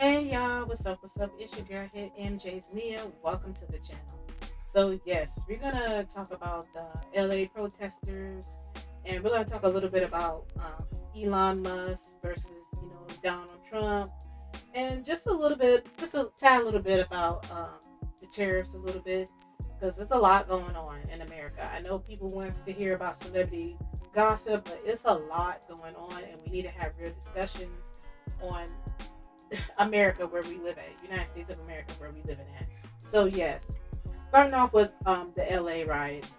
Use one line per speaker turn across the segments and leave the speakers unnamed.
Hey y'all, what's up? What's up? It's your girl here, MJ's Nia. Welcome to the channel. So yes, we're gonna talk about the LA protesters, and we're gonna talk a little bit about Elon Musk versus Donald Trump, and just a little bit, just a tad little bit about the tariffs a little bit, because there's a lot going on in America. I know people wants to hear about celebrity gossip, but it's a lot going on, and we need to have real discussions on America where we live at, United States of America where we live in at. So yes, starting off with the LA riots.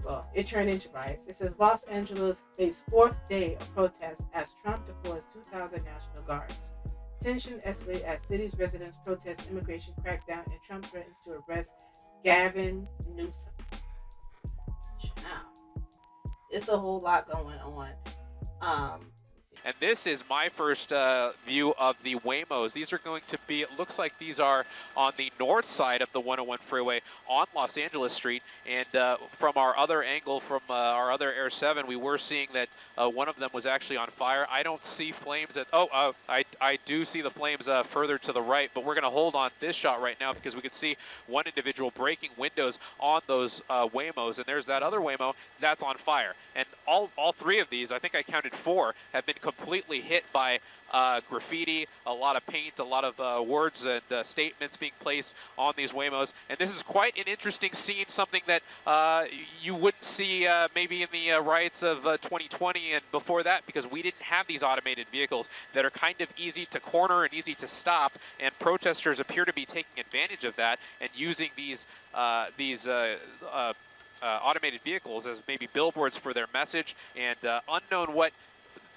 Well, it turned into riots. It says Los Angeles faced fourth day of protests as Trump deploys 2,000 National Guards. Tension escalated as city's residents protest immigration crackdown and Trump threatens to arrest Gavin Newsom. Now, it's a whole lot going on. Let's see.
And this is my first view of the Waymos. These are going to be, it looks like these are on the north side of the 101 freeway on Los Angeles Street. And from our other angle, from our other Air 7, we were seeing that one of them was actually on fire. I don't see flames at, I do see the flames further to the right, but we're going to hold on this shot right now because we can see one individual breaking windows on those Waymos. And there's that other Waymo that's on fire. And all three of these, I think I counted 4, have been completely hit by graffiti, a lot of paint, a lot of words and statements being placed on these Waymos. And this is quite an interesting scene, something that you wouldn't see maybe in the riots of 2020 and before that, because we didn't have these automated vehicles that are kind of easy to corner and easy to stop, and protesters appear to be taking advantage of that and using these automated vehicles as maybe billboards for their message. And unknown what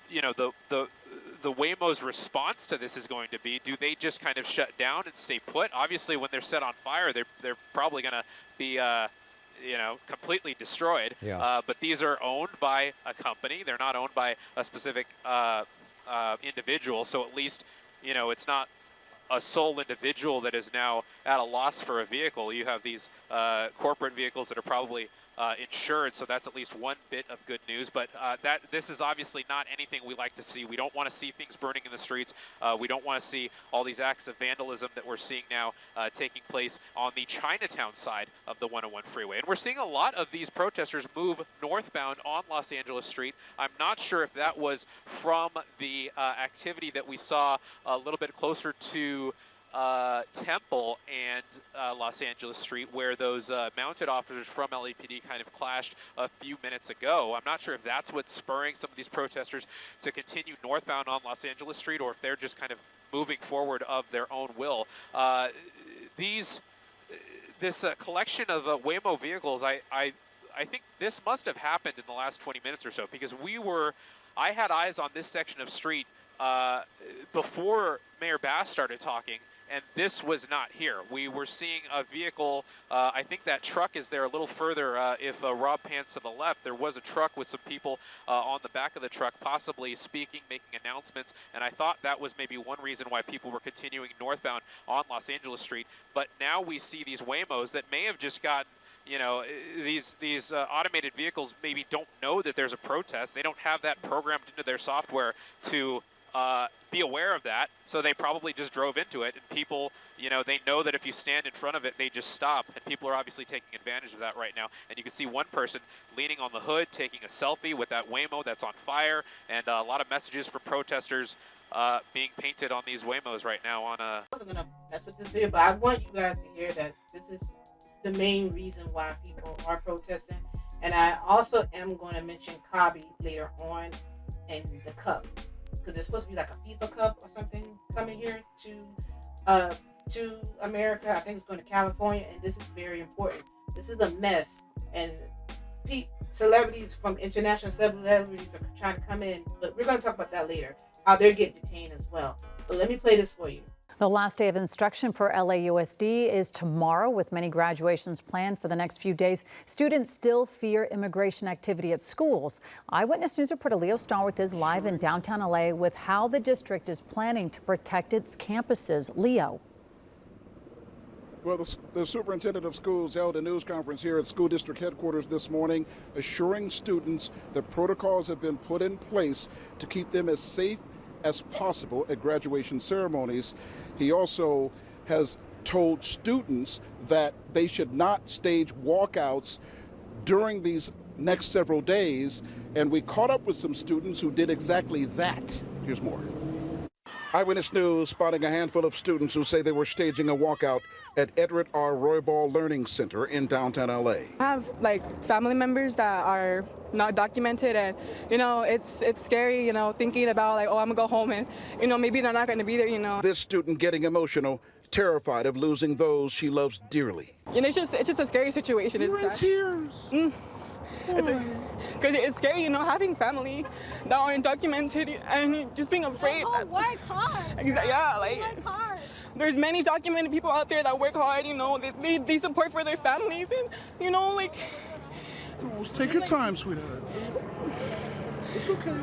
the Waymo's response to this is going to be. Do they just kind of shut down and stay put? Obviously, when they're set on fire, they're probably going to be completely destroyed.
Yeah.
But these are owned by a company. They're not owned by a specific individual. So at least it's not a sole individual that is now at a loss for a vehicle. You have these corporate vehicles that are probably insured, so that's at least one bit of good news. But this is obviously not anything we like to see. We don't want to see things burning in the streets. We don't want to see all these acts of vandalism that we're seeing now taking place on the Chinatown side of the 101 freeway. And we're seeing a lot of these protesters move northbound on Los Angeles Street. I'm not sure if that was from the activity that we saw a little bit closer to Temple and Los Angeles Street, where those mounted officers from LAPD kind of clashed a few minutes ago. I'm not sure if that's what's spurring some of these protesters to continue northbound on Los Angeles Street, or if they're just kind of moving forward of their own will. This collection of Waymo vehicles, I think this must have happened in the last 20 minutes or so, because I had eyes on this section of street before Mayor Bass started talking, and this was not here. We were seeing a vehicle, I think that truck is there a little further. If Rob pans to the left, there was a truck with some people on the back of the truck, possibly speaking, making announcements, and I thought that was maybe one reason why people were continuing northbound on Los Angeles Street. But now we see these Waymos that may have just gotten, these automated vehicles maybe don't know that there's a protest. They don't have that programmed into their software to be aware of that, so they probably just drove into it, and people, they know that if you stand in front of it, they just stop, and people are obviously taking advantage of that right now. And you can see one person leaning on the hood, taking a selfie with that Waymo that's on fire, and a lot of messages from protesters being painted on these Waymos right now on
I wasn't gonna mess with this video, but I want you guys to hear that this is the main reason why people are protesting. And I also am going to mention KHABY later on and the cup, because there's supposed to be like a FIFA Cup or something coming here to America. I think it's going to California, and this is very important. This is a mess, and celebrities from international celebrities are trying to come in, but we're going to talk about that later, how they're getting detained as well. But let me play this for you.
The last day of instruction for LAUSD is tomorrow, with many graduations planned for the next few days. Students still fear immigration activity at schools. Eyewitness News reporter Leo Starworth is live in downtown LA with how the district is planning to protect its campuses. Leo.
Well, the superintendent of schools held a news conference here at school district headquarters this morning, assuring students that protocols have been put in place to keep them as safe as possible at graduation ceremonies. He also has told students that they should not stage walkouts during these next several days, and we caught up with some students who did exactly that. Here's more. Eyewitness News spotting a handful of students who say they were staging a walkout at Edward R. Roybal Learning Center in downtown LA.
I have family members that are not documented, and it's scary, thinking about oh, I'm gonna go home and maybe they're not gonna be there.
This student getting emotional, terrified of losing those she loves dearly.
It's just a scary situation.
You're in tears.
Because it's scary, having family that aren't documented and just being afraid.
Work hard.
Exactly. Yeah,
work hard.
There's many documented people out there that work hard. They support for their families, and
Take your time, sweetheart. It's okay.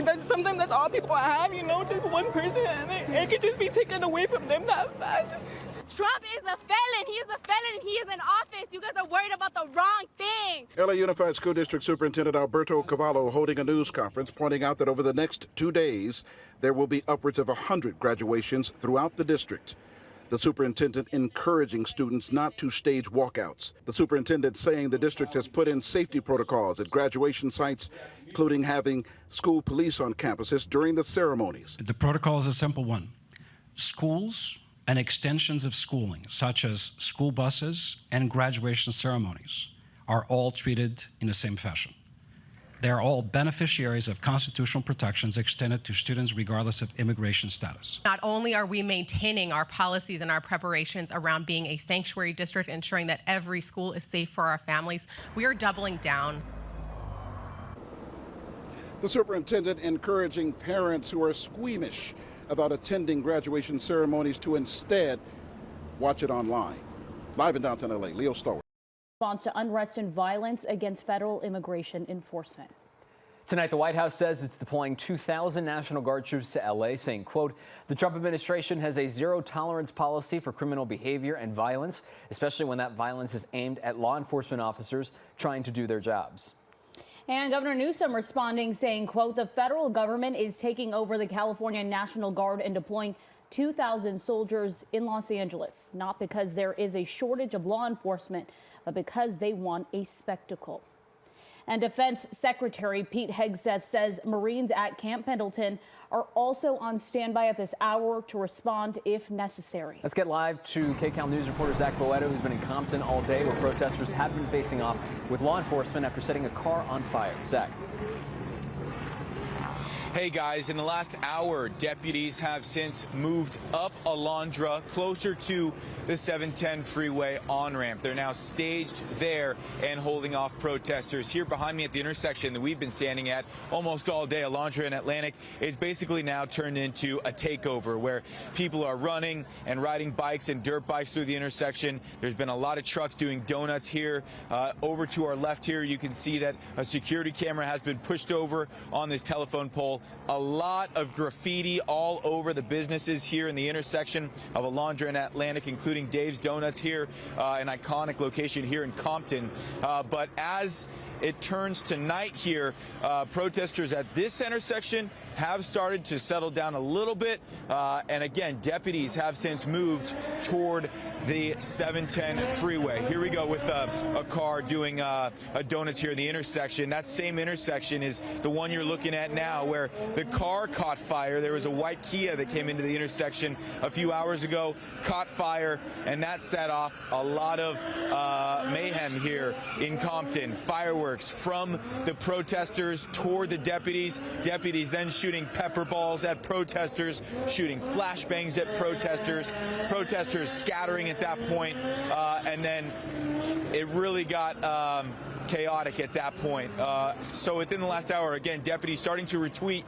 That's sometimes that's all people have, just one person, and it could just be taken away from them that bad.
Trump is a felon. He is a felon. He is in office. You guys are worried about the wrong thing.
LA Unified School District Superintendent Alberto Cavallo holding a news conference pointing out that over the next 2 days, there will be upwards of 100 graduations throughout the district. The superintendent encouraging students not to stage walkouts. The superintendent saying the district has put in safety protocols at graduation sites, including having school police on campuses during the ceremonies.
The protocol is a simple one. Schools and extensions of schooling, such as school buses and graduation ceremonies, are all treated in the same fashion. They are all beneficiaries of constitutional protections extended to students regardless of immigration status.
Not only are we maintaining our policies and our preparations around being a sanctuary district, ensuring that every school is safe for our families, we are doubling down.
The superintendent encouraging parents who are squeamish about attending graduation ceremonies to instead watch it online. Live in downtown LA, Leo Stowers.
Response to unrest and violence against federal immigration enforcement.
Tonight, the White House says it's deploying 2,000 National Guard troops to LA, saying, quote, the Trump administration has a zero-tolerance policy for criminal behavior and violence, especially when that violence is aimed at law enforcement officers trying to do their jobs.
And Governor Newsom responding, saying, quote, the federal government is taking over the California National Guard and deploying 2,000 soldiers in Los Angeles, not because there is a shortage of law enforcement, but because they want a spectacle. And Defense Secretary Pete Hegseth says Marines at Camp Pendleton are also on standby at this hour to respond if necessary.
Let's get live to KCAL News reporter Zach Boetta, who's been in Compton all day, where protesters have been facing off with law enforcement after setting a car on fire. Zach.
Hey guys, in the last hour, deputies have since moved up Alondra closer to the 710 freeway on-ramp. They're now staged there and holding off protesters. Here behind me at the intersection that we've been standing at almost all day, Alondra and Atlantic, is basically now turned into a takeover where people are running and riding bikes and dirt bikes through the intersection. There's been a lot of trucks doing donuts here. Over to our left here, you can see that a security camera has been pushed over on this telephone pole. A lot of graffiti all over the businesses here in the intersection of Alondra and Atlantic, including Dave's Donuts here, an iconic location here in Compton. But as it turns to night here, protesters at this intersection have started to settle down a little bit. And again, deputies have since moved toward the 710 freeway. Here we go with a car doing a donuts here in the intersection. That same intersection is the one you're looking at now, where the car caught fire. There was a white Kia that came into the intersection a few hours ago, caught fire, and that set off a lot of mayhem here in Compton. Fireworks from the protesters toward the deputies. Deputies then shooting pepper balls at protesters, shooting flashbangs at protesters. Protesters scattering at that point, and then it really got chaotic at that point. So within the last hour, again, deputies starting to retreat,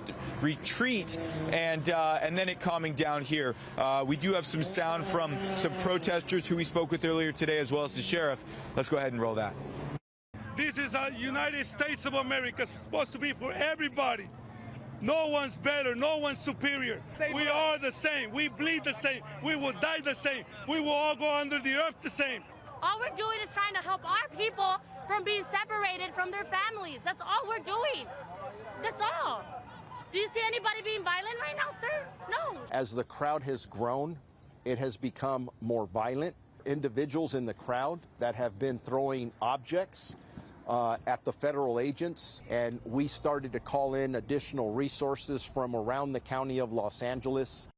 and then it calming down here. We do have some sound from some protesters who we spoke with earlier today, as well as the sheriff. Let's go ahead and roll that.
This is a United States of America. It's supposed to be for everybody. No one's better, no one's superior. We are the same. We bleed the same. We will die the same. We will all go under the earth the same.
All we're doing is trying to help our people from being separated from their families. That's all we're doing. That's all. Do you see anybody being violent right now, sir? No.
As the crowd has grown, it has become more violent. Individuals in the crowd that have been throwing objects at the federal agents, and we started to call in additional resources from around the county of Los Angeles.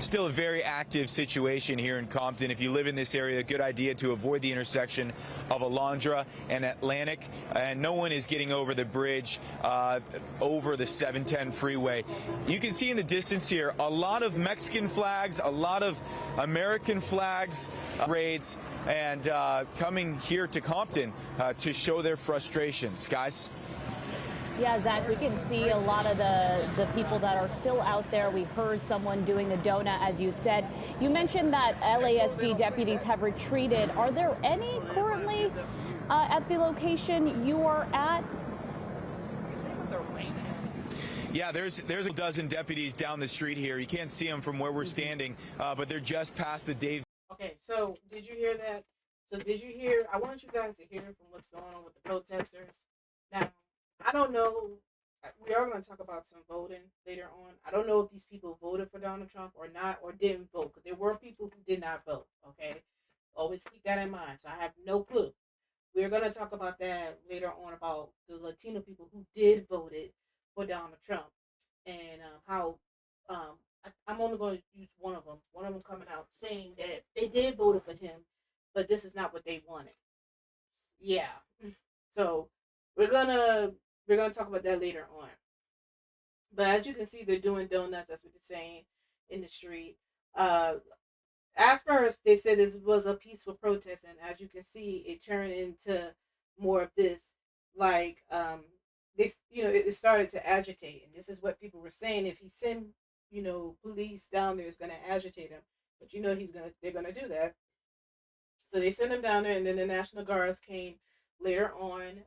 Still a very active situation here in Compton. If you live in this area, a good idea to avoid the intersection of Alondra and Atlantic. And no one is getting over the bridge over the 710 freeway. You can see in the distance here a lot of Mexican flags, a lot of American flags, parades, and coming here to Compton to show their frustrations. Guys?
Yeah, Zach, we can see a lot of the people that are still out there. We heard someone doing a donut, as you said. You mentioned that LASD deputies have retreated. Are there any currently at the location you are at?
Yeah, there's a dozen deputies down the street here. You can't see them from where we're standing, but they're just past the Dave.
Okay, so did you hear that? So did you hear? I want you guys to hear from what's going on with the protesters. Now, I don't know. We are going to talk about some voting later on. I don't know if these people voted for Donald Trump or not, or didn't vote. Because there were people who did not vote. Okay, always keep that in mind. So I have no clue. We're going to talk about that later on, about the Latino people who did voted for Donald Trump, and how I'm only going to use one of them. One of them coming out saying that they did vote for him, but this is not what they wanted. Yeah. So we're gonna talk about that later on. But as you can see, they're doing donuts. That's what they're saying in the street. At first, they said this was a peaceful protest, and as you can see, it turned into more of this. Like, it started to agitate, and this is what people were saying. If he send, police down there, is going to agitate him. But they're gonna do that. So they sent him down there, and then the National Guards came later on.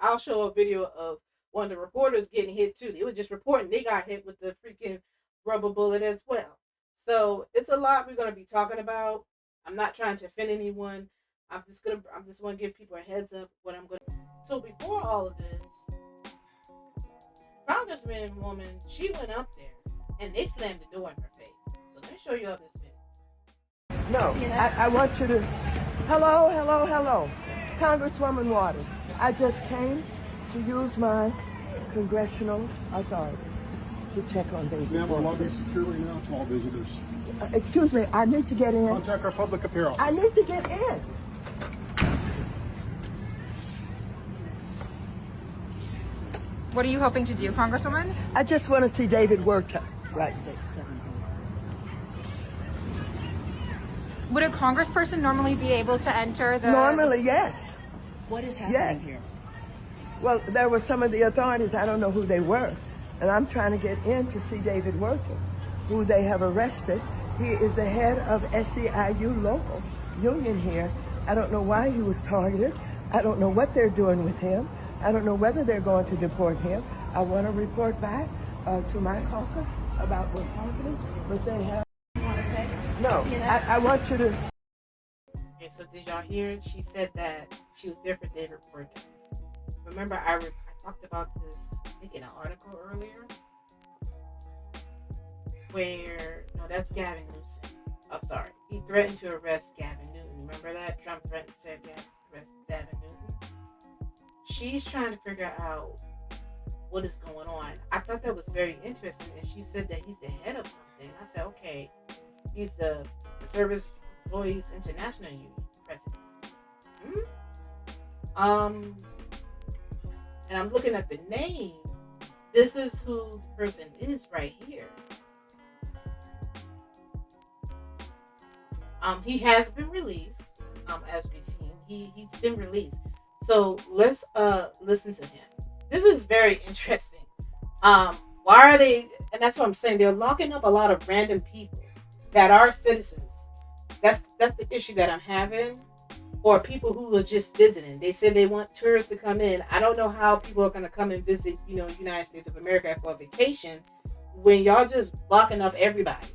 I'll show a video of one of the reporters getting hit too. They were just reporting they got hit with the freaking rubber bullet as well. So it's a lot we're gonna be talking about. I'm not trying to offend anyone. I'm just gonna give people a heads up what I'm gonna. So before all of this, Congresswoman, she went up there and they slammed the door in her face. So let me show you all this video.
No, I want you to. Hello. Congresswoman Waters, I just came to use my congressional authority to check on David.
Ma'am, we're lobbying securely now to all visitors.
Excuse me, I need to get in.
Contact our public affairs office.
I need to get in.
What are you hoping to do, Congresswoman?
I just want to see David Werta. Right.
Would a congressperson normally be able to enter the...
Normally, yes.
What is happening here?
Well, there were some of the authorities, I don't know who they were, and I'm trying to get in to see David Werta, who they have arrested. He is the head of SEIU local union here. I don't know why he was targeted. I don't know what they're doing with him. I don't know whether they're going to deport him. I want to report back to my caucus about what's happening, but they have... No, I want you to...
Okay, so did y'all hear it? She said that she was there for David Werta. Remember, I talked about this, I think, in an article earlier, where, no, that's Gavin Newsom. I'm sorry. He threatened to arrest Gavin Newsom. Remember that? Trump threatened to arrest Gavin Newsom. She's trying to figure out what is going on. I thought that was very interesting, and she said that he's the head of something. I said, okay, he's the Service Employees International Union president. And I'm looking at the name. This is who the person is right here. He has been released, as we've seen. He's been released. So let's listen to him. This is very interesting. Why are they? And that's what I'm saying. They're locking up a lot of random people that are citizens. That's the issue that I'm having. Or people who are just visiting. They said they want tourists to come in. I don't know how people are going to come and visit, United States of America for a vacation when y'all just locking up everybody.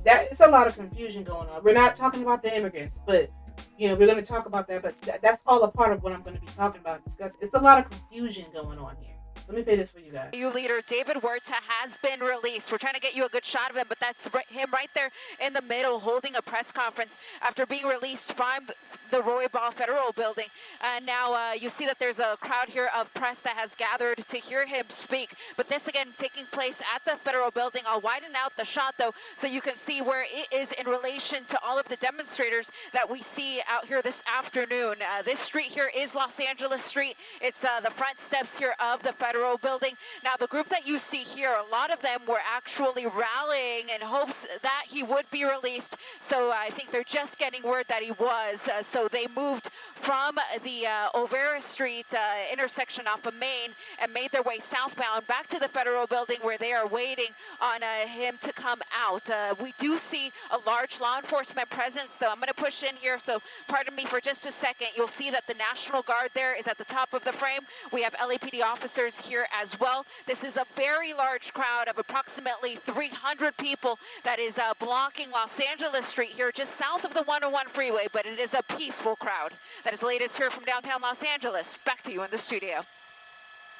It's a lot of confusion going on. We're not talking about the immigrants, but we're going to talk about that. But that's all a part of what I'm going to be talking about. Discuss. It's a lot of confusion going on here. Let me play this for you guys.
EU leader David Huerta has been released. We're trying to get you a good shot of him, but that's him right there in the middle holding a press conference after being released from the Roy Ball Federal Building. And now you see that there's a crowd here of press that has gathered to hear him speak. But this again taking place at the Federal Building. I'll widen out the shot though so you can see where it is in relation to all of the demonstrators that we see out here this afternoon. This street here is Los Angeles Street. It's the front steps here of the Federal Building. Now the group that you see here, a lot of them were actually rallying in hopes that he would be released. So I think they're just getting word that he was. So they moved from the Olvera Street intersection off of Main and made their way southbound back to the Federal Building where they are waiting on him to come out. We do see a large law enforcement presence though. I'm going to push in here, so pardon me for just a second. You'll see that the National Guard there is at the top of the frame. We have LAPD officers here as well. This is a very large crowd of approximately 300 people that is blocking Los Angeles Street here just south of the 101 freeway, but it is a peaceful crowd. That is the latest here from downtown Los Angeles. Back to you in the studio.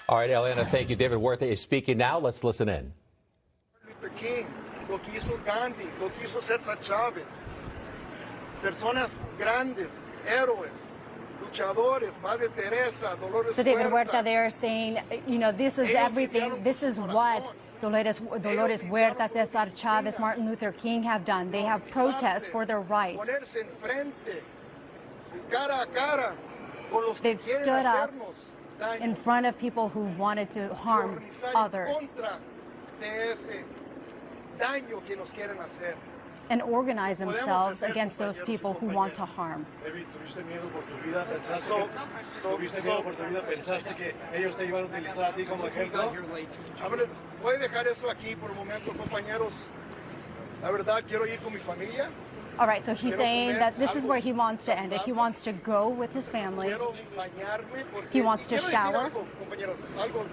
All right, Eliana, thank you. David Huerta is speaking now. Let's listen in.
Luther King, lo que hizo Gandhi, lo que hizo César Chávez. Personas grandes, héroes, luchadores, Madre Teresa, Dolores
So David
Huerta.
Huerta, they are saying, you know, this is everything. This is what Dolores Huerta, Cesar Chavez, Martin Luther King have done. They have protests for their rights.
Ponerse enfrente, cara a cara, con los que
They've
quieren
stood up
hacernos daño.
in front of people who wanted to harm others
Contra de ese daño que nos quieren hacer.
and organize themselves against those people who want to harm.
¿Tuviste miedo por tu vida? ¿Pensaste que ellos te iban a utilizar a ti como ejemplo? Voy a dejar eso aquí por un momento, compañeros. La verdad, quiero ir con mi familia.
All right, so he's saying that this is where he wants to end it. He wants to go with his family. He wants to shower.
Compañeros, algo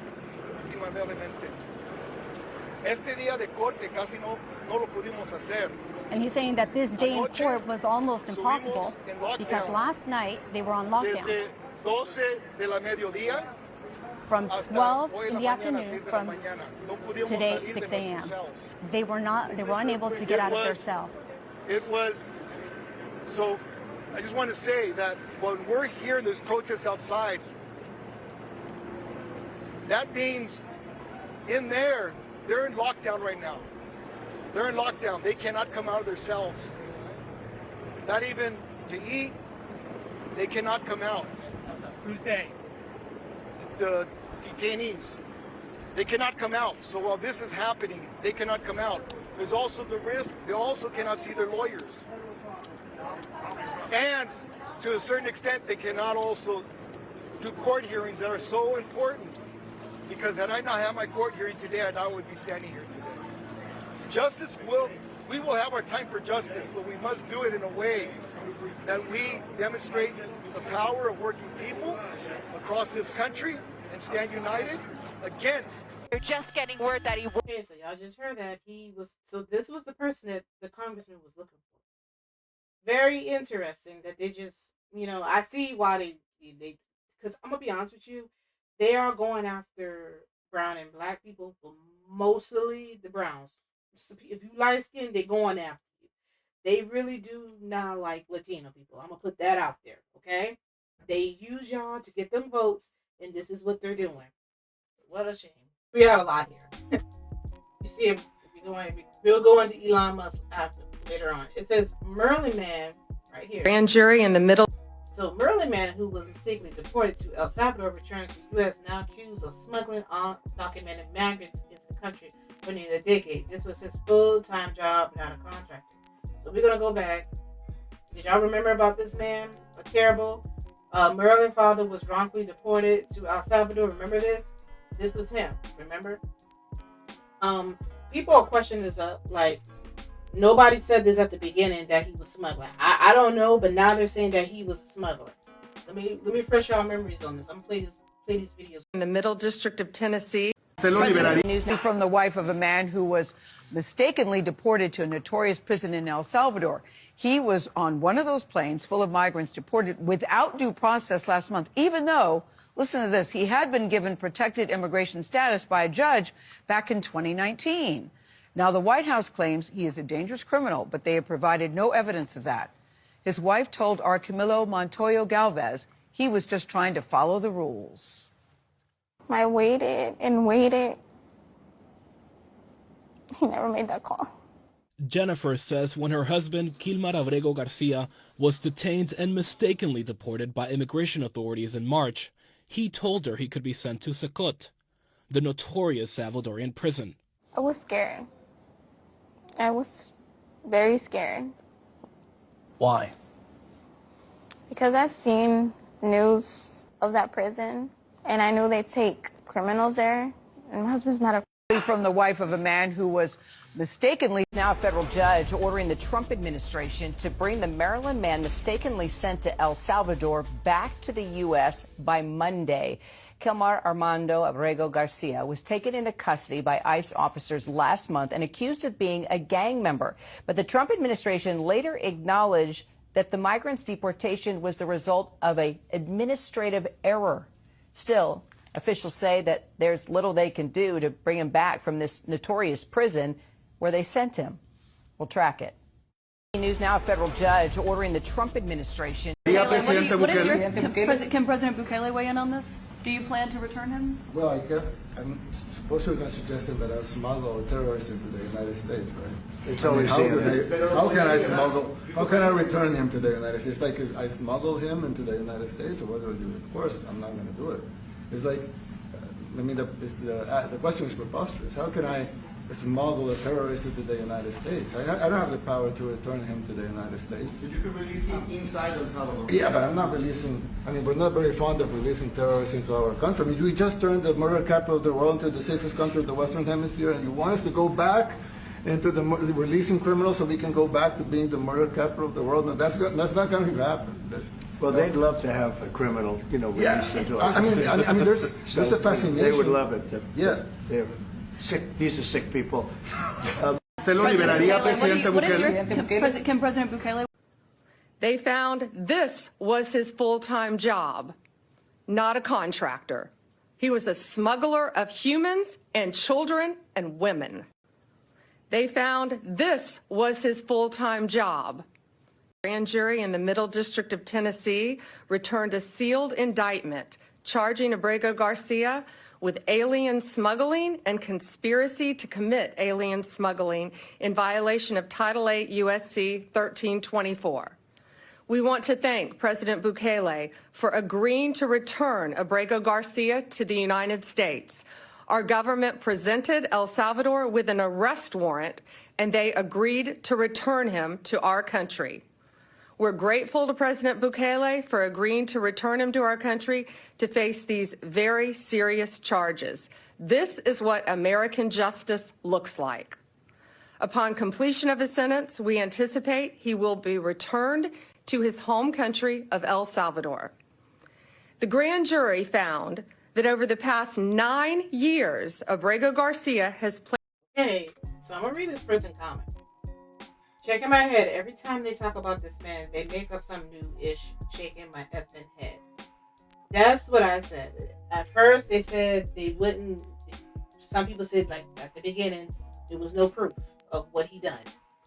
últimamente. Este día de corte casi no lo pudimos hacer.
And he's saying that this day in court was almost impossible because last night they were on lockdown.
Desde 12 de la mediodía
from 12 in the afternoon from today 6 a.m. They were unable to get out of their cell.
It was, so I just want to say that when we're here in this protest outside, that means in there, they're in lockdown right now. They're in lockdown. They cannot come out of their cells. Not even to eat. They cannot come out.
Who's they?
The detainees. They cannot come out. So while this is happening, they cannot come out. There's also the risk they also cannot see their lawyers. And to a certain extent, they cannot also do court hearings that are so important. Because had I not had my court hearing today, I would be standing here today. We will have our time for justice, but we must do it in a way that we demonstrate the power of working people across this country and stand united against.
They're just getting word that he.
Okay, so y'all just heard that he was. So this was the person that the congressman was looking for. Very interesting that they just, I see why they, because I'm gonna be honest with you, they are going after brown and black people, but mostly the browns. So if you light skin, they're going after you. They really do not like Latino people. I'm gonna put that out there, okay? They use y'all to get them votes, and this is what they're doing. What a shame. We have a lot here. You see, we'll go into Elon Musk later on. It says Merlin Man right here.
Grand jury in the middle.
So Merlin Man, who was mistakenly deported to El Salvador, returns to the U.S. now accused of smuggling undocumented migrants into the country for nearly a decade. This was his full-time job, not a contractor. So we're gonna go back. Did y'all remember about this man? A terrible Merlin father was wrongfully deported to El Salvador. Remember this? This was him. Remember? People are questioning this like nobody said this at the beginning that he was smuggling. I don't know, but now they're saying that he was a smuggler. Let me refresh our memories on this. I'm gonna play these videos.
In the Middle District of Tennessee.
News from the wife of a man who was mistakenly deported to a notorious prison in El Salvador. He was on one of those planes full of migrants deported without due process last month, even though Listen to this. He had been given protected immigration status by a judge back in 2019. Now, the White House claims he is a dangerous criminal, but they have provided no evidence of that. His wife told our Camilo Montoyo Galvez he was just trying to follow the rules.
I waited and waited. He never made that call.
Jennifer says when her husband, Kilmar Abrego Garcia, was detained and mistakenly deported by immigration authorities in March, he told her he could be sent to Secot, the notorious Salvadorian prison.
I was scared. I was very scared.
Why?
Because I've seen news of that prison, and I knew they take criminals there, and my husband's not a...
From the wife of a man who was mistakenly...
Now a federal judge ordering the Trump administration to bring the Maryland man mistakenly sent to El Salvador back to the U.S. by Monday. Kilmar Armando Abrego Garcia was taken into custody by ICE officers last month and accused of being a gang member. But the Trump administration later acknowledged that the migrant's deportation was the result of an administrative error. Still, officials say that there's little they can do to bring him back from this notorious prison where they sent him. We'll track it. News now, a federal judge ordering the Trump administration.
Can President Bukele weigh in on this? Do you plan to return him?
Well, I'm supposed to have suggested that I smuggle terrorists into the United States, right?
It's always
how can I return him to the United States? Like I smuggle him into the United States, or what do I do? Of course, I'm not going to do it. It's like, the question is preposterous. How can I smuggle a terrorist into the United States? I don't have the power to return him to the United States.
But you could release him inside El Salvador.
Yeah, but I'm not releasing, we're not very fond of releasing terrorists into our country. We just turned the murder capital of the world into the safest country of the Western Hemisphere, and you want us to go back into the releasing criminals so we can go back to being the murder capital of the world? No, that's not going to happen.
Well, they'd love to have a criminal, released into our
country. There's a fascination.
They would love it.
Yeah.
They're sick, these are sick people.
Can President Bukele?
They found this was his full-time job, not a contractor. He was a smuggler of humans and children and women. They found this was his full-time job. The grand jury in the Middle District of Tennessee returned a sealed indictment charging Abrego Garcia with alien smuggling and conspiracy to commit alien smuggling in violation of Title 8 U.S.C. 1324. We want to thank President Bukele for agreeing to return Abrego Garcia to the United States. Our government presented El Salvador with an arrest warrant, and they agreed to return him to our country. We're grateful to President Bukele for agreeing to return him to our country to face these very serious charges. This is what American justice looks like. Upon completion of his sentence, we anticipate he will be returned to his home country of El Salvador. The grand jury found that over the past 9 years, Abrego Garcia has played...
Okay, so I'm going to read this person comment. Shaking my head. Every time they talk about this man, they make up some new ish, shaking my effing head. That's what I said. At first, they said they wouldn't. Some people said, like, at the beginning, there was no proof of what he done.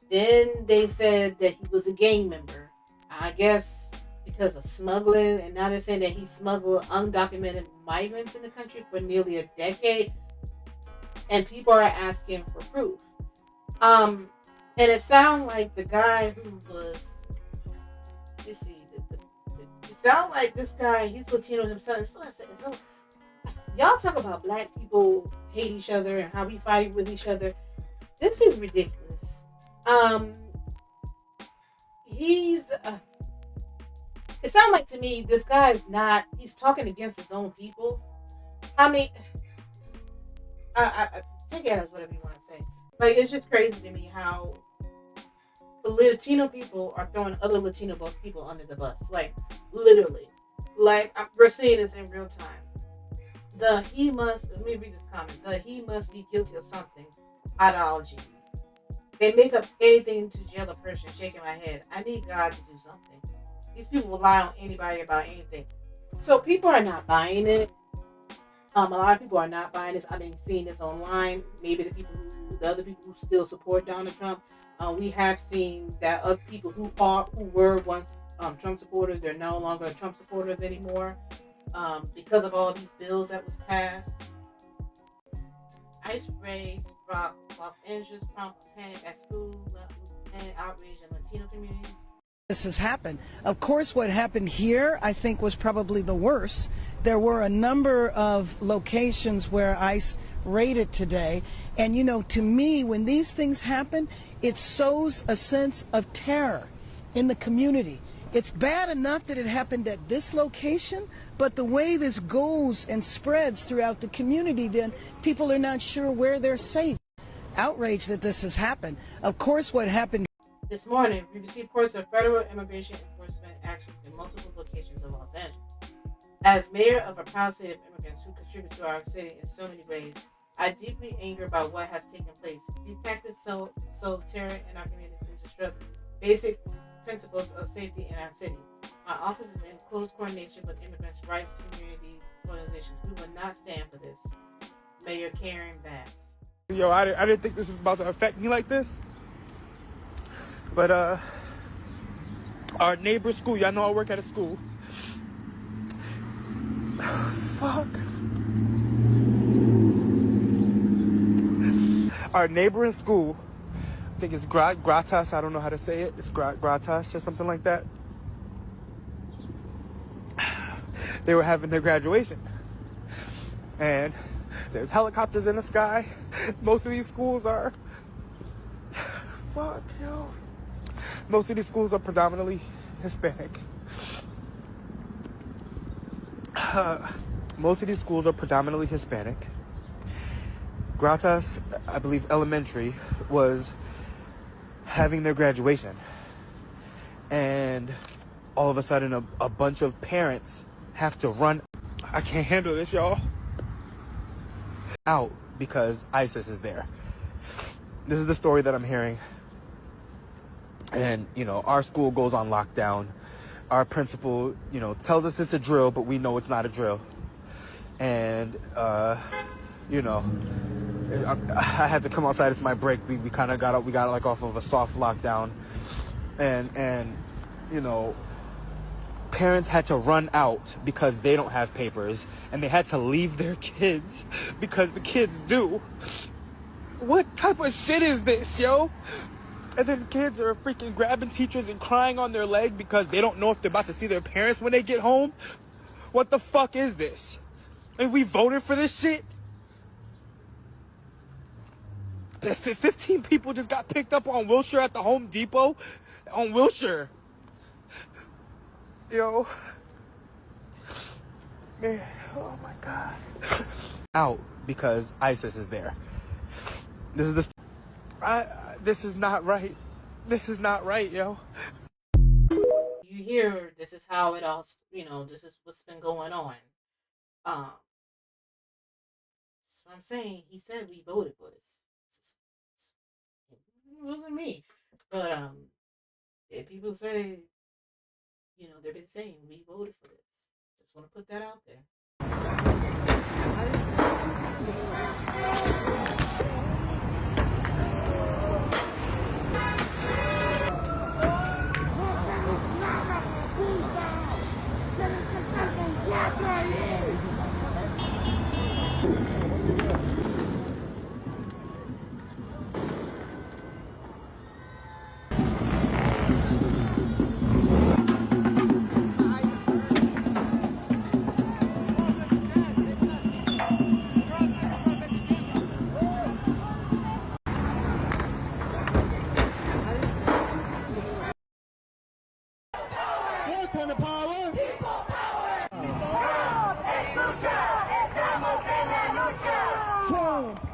Then they said that he was a gang member. I guess because of smuggling. And now they're saying that he smuggled undocumented migrants in the country for nearly a decade. And people are asking for proof. And it sounds like the guy who was, it sounds like this guy, he's Latino himself. So y'all talk about black people hate each other and how we fight with each other. This is ridiculous. It sounds like to me, this guy is not, he's talking against his own people. I mean, I take it as whatever you want to say. Like, it's just crazy to me how the Latino people are throwing other Latino people under the bus. Like, literally. Like, we're seeing this in real time. Let me read this comment. He must be guilty of something. Ideology. They make up anything to jail a person. Shaking my head. I need God to do something. These people rely on anybody about anything. So people are not buying it. A lot of people are not buying this. I've been seeing this online. Maybe the other people who still support Donald Trump. We have seen that other people who were once Trump supporters, they're no longer Trump supporters anymore, because of all these bills that was passed. ICE raids brought Los Angeles prompt panic at school and outrage in Latino communities.
This has happened. Of course, what happened here, I think, was probably the worst. There were a number of locations where ICE raided today. And, you know, to me, when these things happen, it sows a sense of terror in the community. It's bad enough that it happened at this location, but the way this goes and spreads throughout the community, then people are not sure where they're safe. Outrage that this has happened. Of course, what happened
this morning, we received reports of federal immigration enforcement actions in multiple locations of Los Angeles. As mayor of a proud city of immigrants who contribute to our city in so many ways, I deeply angered about what has taken place. These tactics sow terror in our communities and disrupt basic principles of safety in our city. My office is in close coordination with immigrants' rights community organizations. We will not stand for this. Mayor Karen Bass.
Yo, I didn't think this was about to affect me like this. But our neighbor's school, y'all know I work at a school. Fuck. Our neighboring school, I think it's Gratas, I don't know how to say it. It's Gratas or something like that. They were having their graduation. And there's helicopters in the sky. Most of these schools are... Fuck, yo. Most of these schools are predominantly Hispanic. Gratas, I believe elementary, was having their graduation. And all of a sudden, a bunch of parents have to run. I can't handle this, y'all. Out because ISIS is there. This is the story that I'm hearing. And, you know, our school goes on lockdown. Our principal, you know, tells us it's a drill, but we know it's not a drill. And, you know, I had to come outside. It's my break. We kind of got off of a soft lockdown. And, you know, parents had to run out because they don't have papers. And they had to leave their kids because the kids do. What type of shit is this, yo? And then kids are freaking grabbing teachers and crying on their leg because they don't know if they're about to see their parents when they get home. What the fuck is this? And we voted for this shit? 15 people just got picked up on Wilshire at the Home Depot. On Wilshire. Yo. Man, oh my God. Out because ISIS is there. This is this is not right. This is not right, yo.
You hear this is how it all, you know, this is what's been going on. That's what I'm saying. He said we voted for this. It wasn't me. But if people say, you know, they've been saying we voted for this. Just want to put that out there.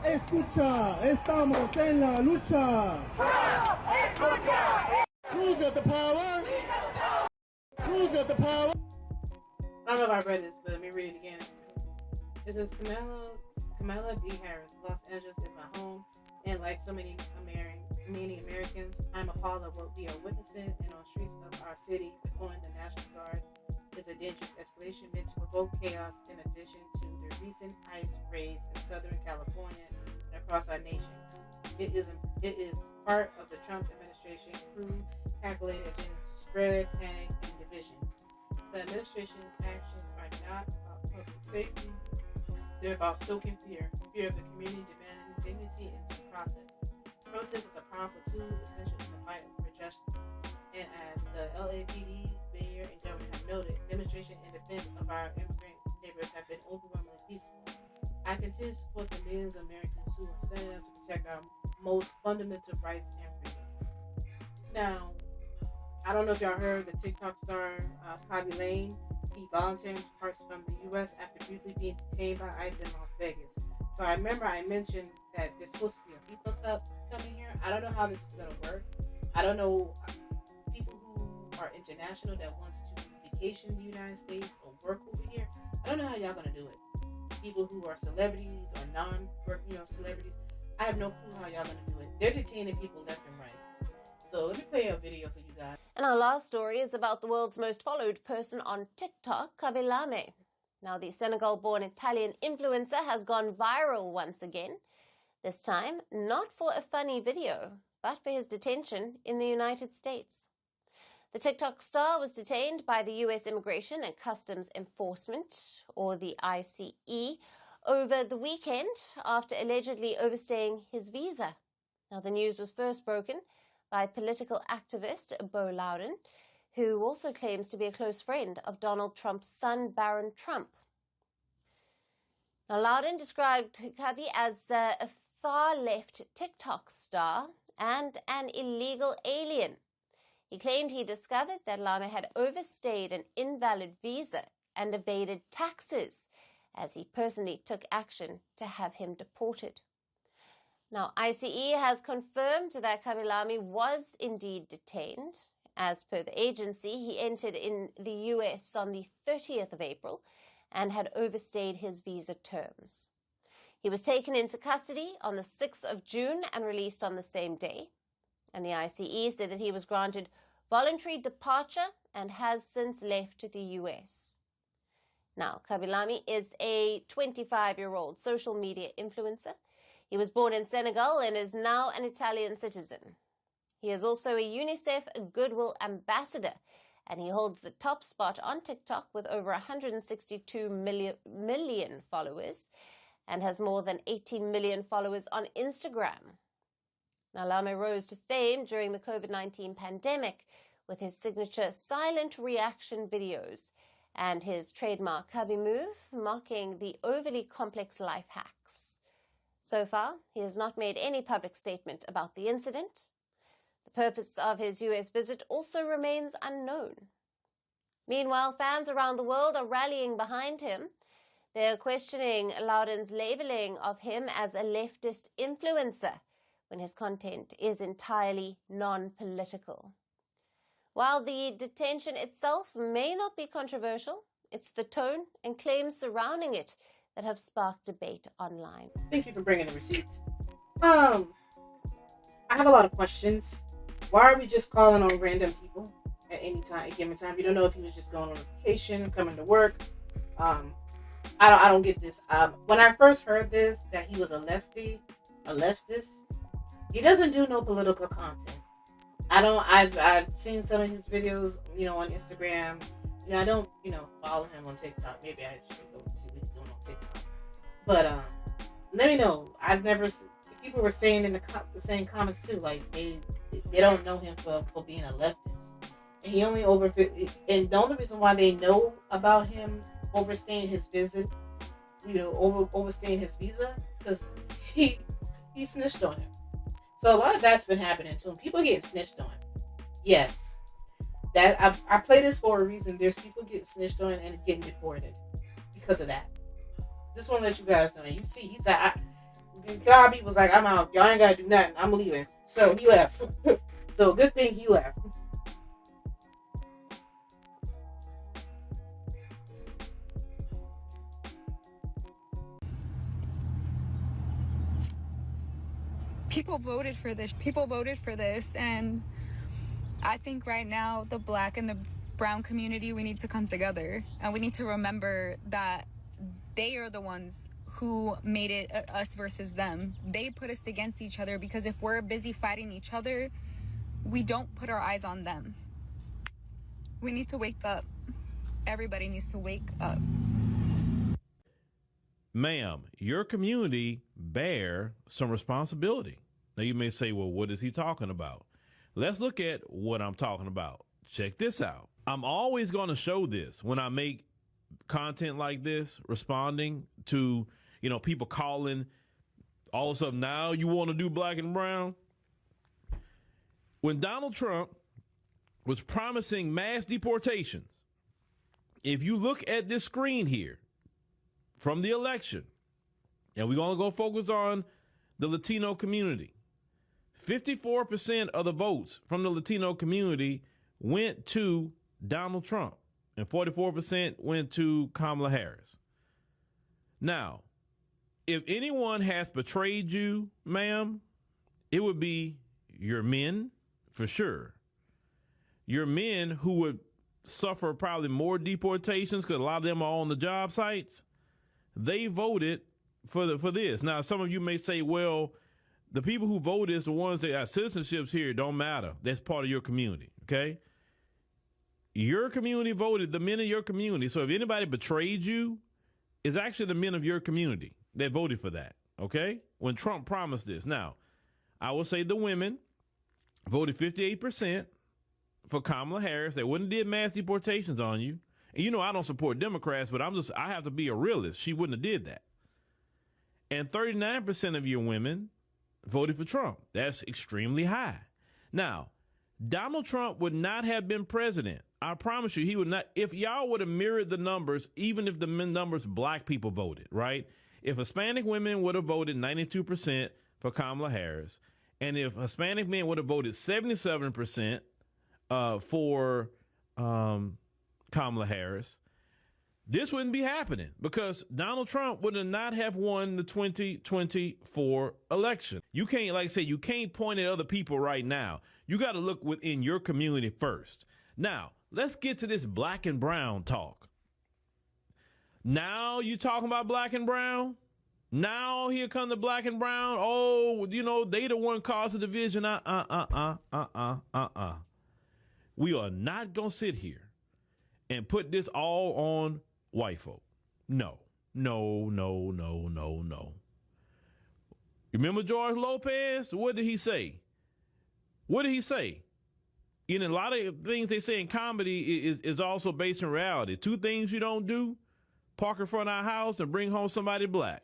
Escucha, estamos en la lucha. Who's got the power? Who's got the power?
I don't know if I read this, but let me read it again. It says Kamala D. Harris, Los Angeles is my home, and like so many Americans, I'm appalled at what we are witnessing and on streets of our city, deploying the National Guard is a dangerous escalation meant to provoke chaos in addition to the recent ICE raids in Southern California and across our nation. It is part of the Trump administration crude, calculated agenda to spread panic and division. The administration's actions are not about public safety. They're about stoking fear of the community demanding dignity and due process. Protest is a powerful tool essential in the fight for justice. And as the LAPD, mayor, and governor have noted, demonstrations in defense of our immigrant neighbors have been overwhelmingly peaceful. I continue to support the millions of Americans who are standing up to protect our most fundamental rights and freedoms. Now, I don't know if y'all heard the TikTok star KCAL. He voluntarily departs from the U.S. after briefly being detained by ICE in Las Vegas. So I remember I mentioned that there's supposed to be a FIFA Cup coming here. I don't know how this is going to work. I don't know people who are international that wants to vacation in the United States or work over here. I don't know how y'all going to do it. People who are celebrities or celebrities. I have no clue how y'all going to do it. They're detaining people left and right. So let me play a video for you guys.
And our last story is about the world's most followed person on TikTok, KCAL. Now, the Senegal-born Italian influencer has gone viral once again. This time, not for a funny video, but for his detention in the United States. The TikTok star was detained by the U.S. Immigration and Customs Enforcement, or the ICE, over the weekend after allegedly overstaying his visa. Now, the news was first broken by political activist Bo Loudon, who also claims to be a close friend of Donald Trump's son, Barron Trump. Now, Loudon described KCAL as a far-left TikTok star and an illegal alien. He claimed he discovered that Lame had overstayed an invalid visa and evaded taxes, as he personally took action to have him deported. Now, ICE has confirmed that KCAL was indeed detained. As per the agency, he entered in the U.S. on the 30th of April and had overstayed his visa terms. He was taken into custody on the 6th of June and released on the same day. And the ICE said that he was granted voluntary departure and has since left the U.S. Now, KCAL is a 25-year-old social media influencer. He was born in Senegal and is now an Italian citizen. He is also a UNICEF Goodwill Ambassador, and he holds the top spot on TikTok with over 162 million followers and has more than 18 million followers on Instagram. Now, Lame rose to fame during the COVID-19 pandemic with his signature silent reaction videos and his trademark KHABY move, mocking the overly complex life hacks. So far, he has not made any public statement about the incident. The purpose of his U.S. visit also remains unknown. Meanwhile, fans around the world are rallying behind him. They're questioning Loudon's labeling of him as a leftist influencer when his content is entirely non-political. While the detention itself may not be controversial, it's the tone and claims surrounding it that have sparked debate online.
Thank you for bringing the receipts. I have a lot of questions. Why are we just calling on random people at any time, given time? You don't know if he was just going on vacation, coming to work. I don't get this. When I first heard this, that he was a leftist, he doesn't do no political content. I've seen some of his videos, on Instagram. I don't, follow him on TikTok. Maybe I should go see what he's doing on TikTok. But let me know. I've never. People were saying in the same comments too, like they don't know him for being a leftist, and he only and the only reason why they know about him overstaying his visit, overstaying his visa, because he snitched on him. So a lot of that's been happening to him. People getting snitched on. Yes, that I play this for a reason. There's people getting snitched on and getting deported because of that. Just want to let you guys know. And you see, he said, KCAL was like, I'm out. Y'all ain't gotta do nothing. I'm leaving. So he left. So good thing he left.
People voted for this. People voted for this, and I think right now the black and the brown community, we need to come together, and we need to remember that they are the ones who made it us versus them. They put us against each other, because if we're busy fighting each other, we don't put our eyes on them. We need to wake up. Everybody needs to wake up.
Ma'am, your community bear some responsibility. Now you may say, well, what is he talking about? Let's look at what I'm talking about. Check this out. I'm always going to show this when I make content like this, responding to, people calling all of a sudden, now you want to do black and brown. When Donald Trump was promising mass deportations, if you look at this screen here from the election, and we're going to go focus on the Latino community, 54% of the votes from the Latino community went to Donald Trump, and 44% went to Kamala Harris. Now, if anyone has betrayed you, ma'am, it would be your men, for sure. Your men who would suffer probably more deportations, because a lot of them are on the job sites. They voted for this. Now, some of you may say, well, the people who voted is the ones that have citizenships here. Don't matter. That's part of your community, okay? Your community voted, the men of your community. So if anybody betrayed you, it's actually the men of your community that voted for that, okay? When Trump promised this. Now, I will say the women voted 58% for Kamala Harris. They wouldn't have did mass deportations on you. And I don't support Democrats, but I have to be a realist. She wouldn't have did that. And 39% of your women voted for Trump. That's extremely high. Now, Donald Trump would not have been president. I promise you, he would not. If y'all would have mirrored the numbers, even if the numbers black people voted, right? If Hispanic women would have voted 92% for Kamala Harris, and if Hispanic men would have voted 77% for Kamala Harris, this wouldn't be happening, because Donald Trump would not have won the 2024 election. You can't, like I said, you can't point at other people right now. You got to look within your community first. Now, let's get to this black and brown talk. Now you talking about black and brown? Now here come the black and brown. Oh, they the one causing the division. We are not going to sit here and put this all on white folk. No. Remember George Lopez? What did he say? A lot of things they say in comedy is also based in reality. 2 things you don't do: park in front of our house and bring home somebody black.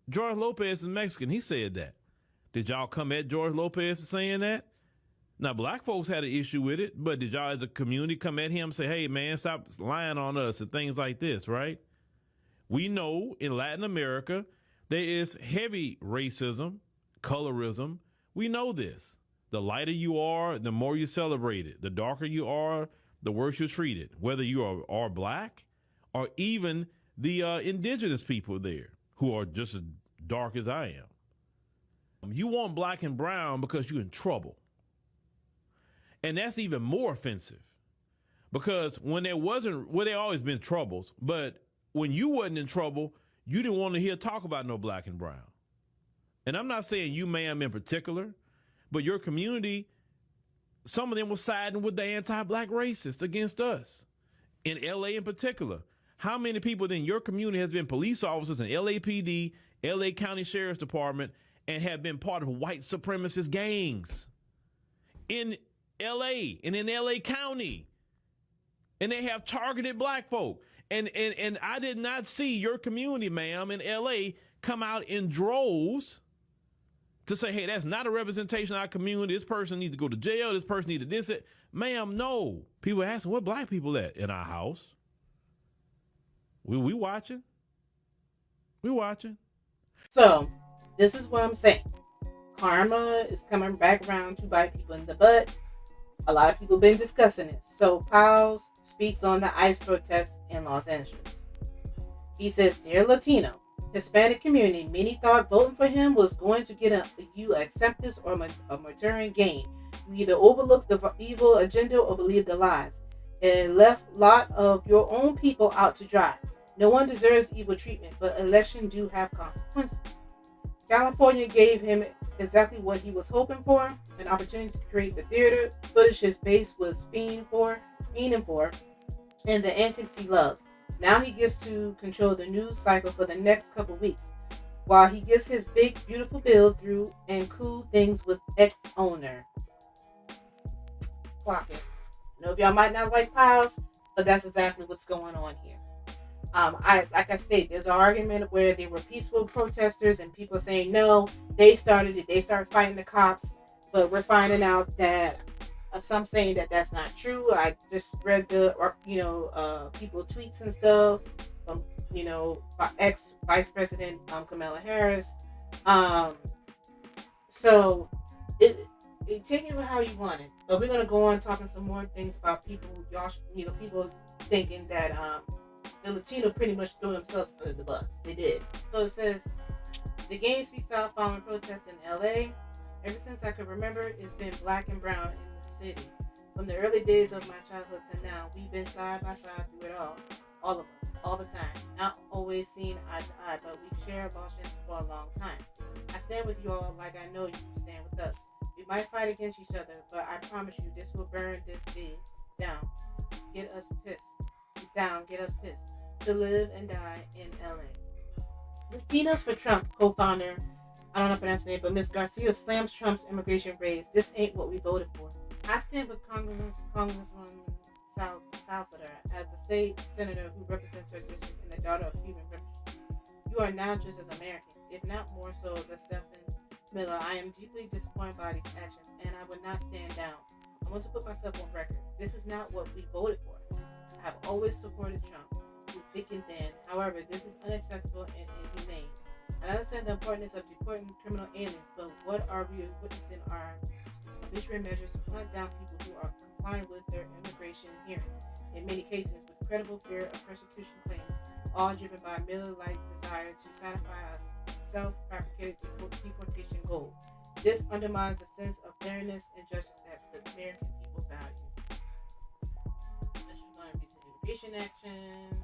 George Lopez is Mexican. He said that. Did y'all come at George Lopez for saying that? Now, black folks had an issue with it, but did y'all as a community come at him and say, hey, man, stop lying on us and things like this, right? We know in Latin America there is heavy racism, colorism. We know this. The lighter you are, the more you celebrate it. The darker you are, the worse you're treated, whether you are black or even the indigenous people there who are just as dark as I am. You want black and brown because you're in trouble. And that's even more offensive, because when there always been troubles, but when you wasn't in trouble, you didn't want to hear talk about no black and brown. And I'm not saying you, ma'am, in particular, but your community, some of them were siding with the anti-black racists against us. In LA in particular, how many people in your community has been police officers in LAPD, LA County Sheriff's Department, and have been part of white supremacist gangs in LA and in LA County, and they have targeted black folk. And I did not see your community, ma'am, in LA come out in droves to say, hey, that's not a representation of our community. This person needs to go to jail. This person needs to this it. Ma'am, no. People are asking, what black people at in our house? We watching. We watching.
So this is what I'm saying. Karma is coming back around to bite people in the butt. A lot of people been discussing it. So Pals speaks on the ICE protest in Los Angeles. He says, dear Latino, Hispanic community, many thought voting for him was going to get you acceptance or a material gain. You either overlook the evil agenda or believe the lies. It left a lot of your own people out to dry. No one deserves evil treatment, but elections do have consequences. California gave him exactly what he was hoping for, an opportunity to create the theater footage his base was fiending for, and the antics he loves. Now he gets to control the news cycle for the next couple weeks, while he gets his big, beautiful bill through and cool things with ex-owner. Clock it. I know if y'all might not like piles, but that's exactly what's going on here. Like I stated, there's an argument where they were peaceful protesters and people saying no, they started it. They started fighting the cops, but we're finding out that some saying that that's not true. I just read the people tweets and stuff from ex Vice President Kamala Harris. So it take it how you want it, but we're gonna go on talking some more things about people. People thinking that the Latino pretty much threw themselves under the bus. They did. So it says, the game speaks out following protests in LA. Ever since I could remember, it's been black and brown in the city. From the early days of my childhood to now, we've been side by side through it all. All of us, all the time. Not always seen eye to eye, but we've shared lost for a long time. I stand with you all like I know you stand with us. We might fight against each other, but I promise you this will burn this big down. Get us pissed. Get us pissed. To live and die in LA. Latinos for Trump co-founder, I don't know if I pronounce the name, but Ms. Garcia slams Trump's immigration raids. This ain't what we voted for. I stand with Congresswoman Salvador as the state senator who represents her district and the daughter of Cuban refugees. You are now just as American, if not more so than Stephen Miller. I am deeply disappointed by these actions, and I would not stand down. I want to put myself on record. This is not what we voted for. I have always supported Trump, through thick and thin. However, this is unacceptable and inhumane. I understand the importance of deporting criminal aliens, but what are we witnessing are arbitrary measures to hunt down people who are complying with their immigration hearings, in many cases with credible fear of persecution claims, all driven by a Miller-like desire to satisfy a self-fabricated deportation goal. This undermines the sense of fairness and justice that the American people value. This is going to be some immigration action.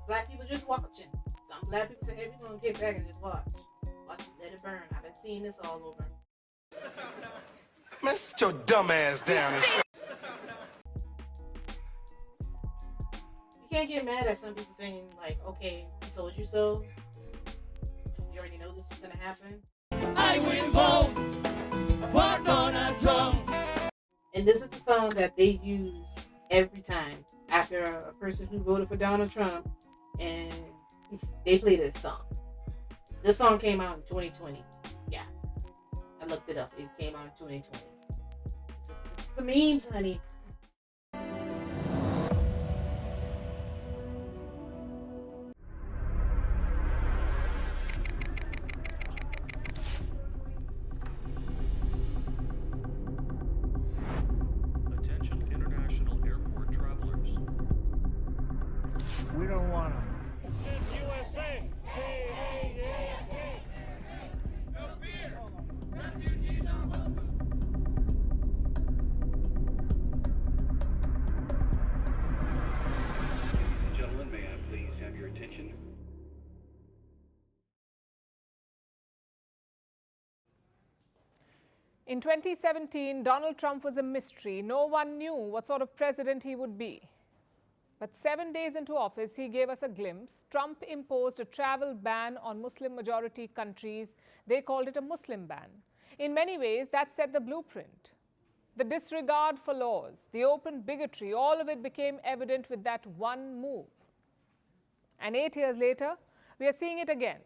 Black people just watching. Some black people say, hey, we're going to get back and just watch. Watch it, let it burn. I've been seeing this all over.
Man, sit your dumb ass down.
You can't get mad at some people saying, like, okay, we told you so. You already know this was going to happen.
I will vote for Donald Trump.
And this is the song that they use every time after a person who voted for Donald Trump, and they play this song. This song came out in 2020. Yeah, I looked it up. It came out in 2020. This is the memes, honey.
Attention international airport travelers.
We don't want them.
USA.
No fear. Refugees are welcome.
Gentlemen, may I please have your attention?
In 2017, Donald Trump was a mystery. No one knew what sort of president he would be. But 7 days into office, he gave us a glimpse. Trump imposed a travel ban on Muslim-majority countries. They called it a Muslim ban. In many ways, that set the blueprint. The disregard for laws, the open bigotry, all of it became evident with that one move. And 8 years later, we are seeing it again.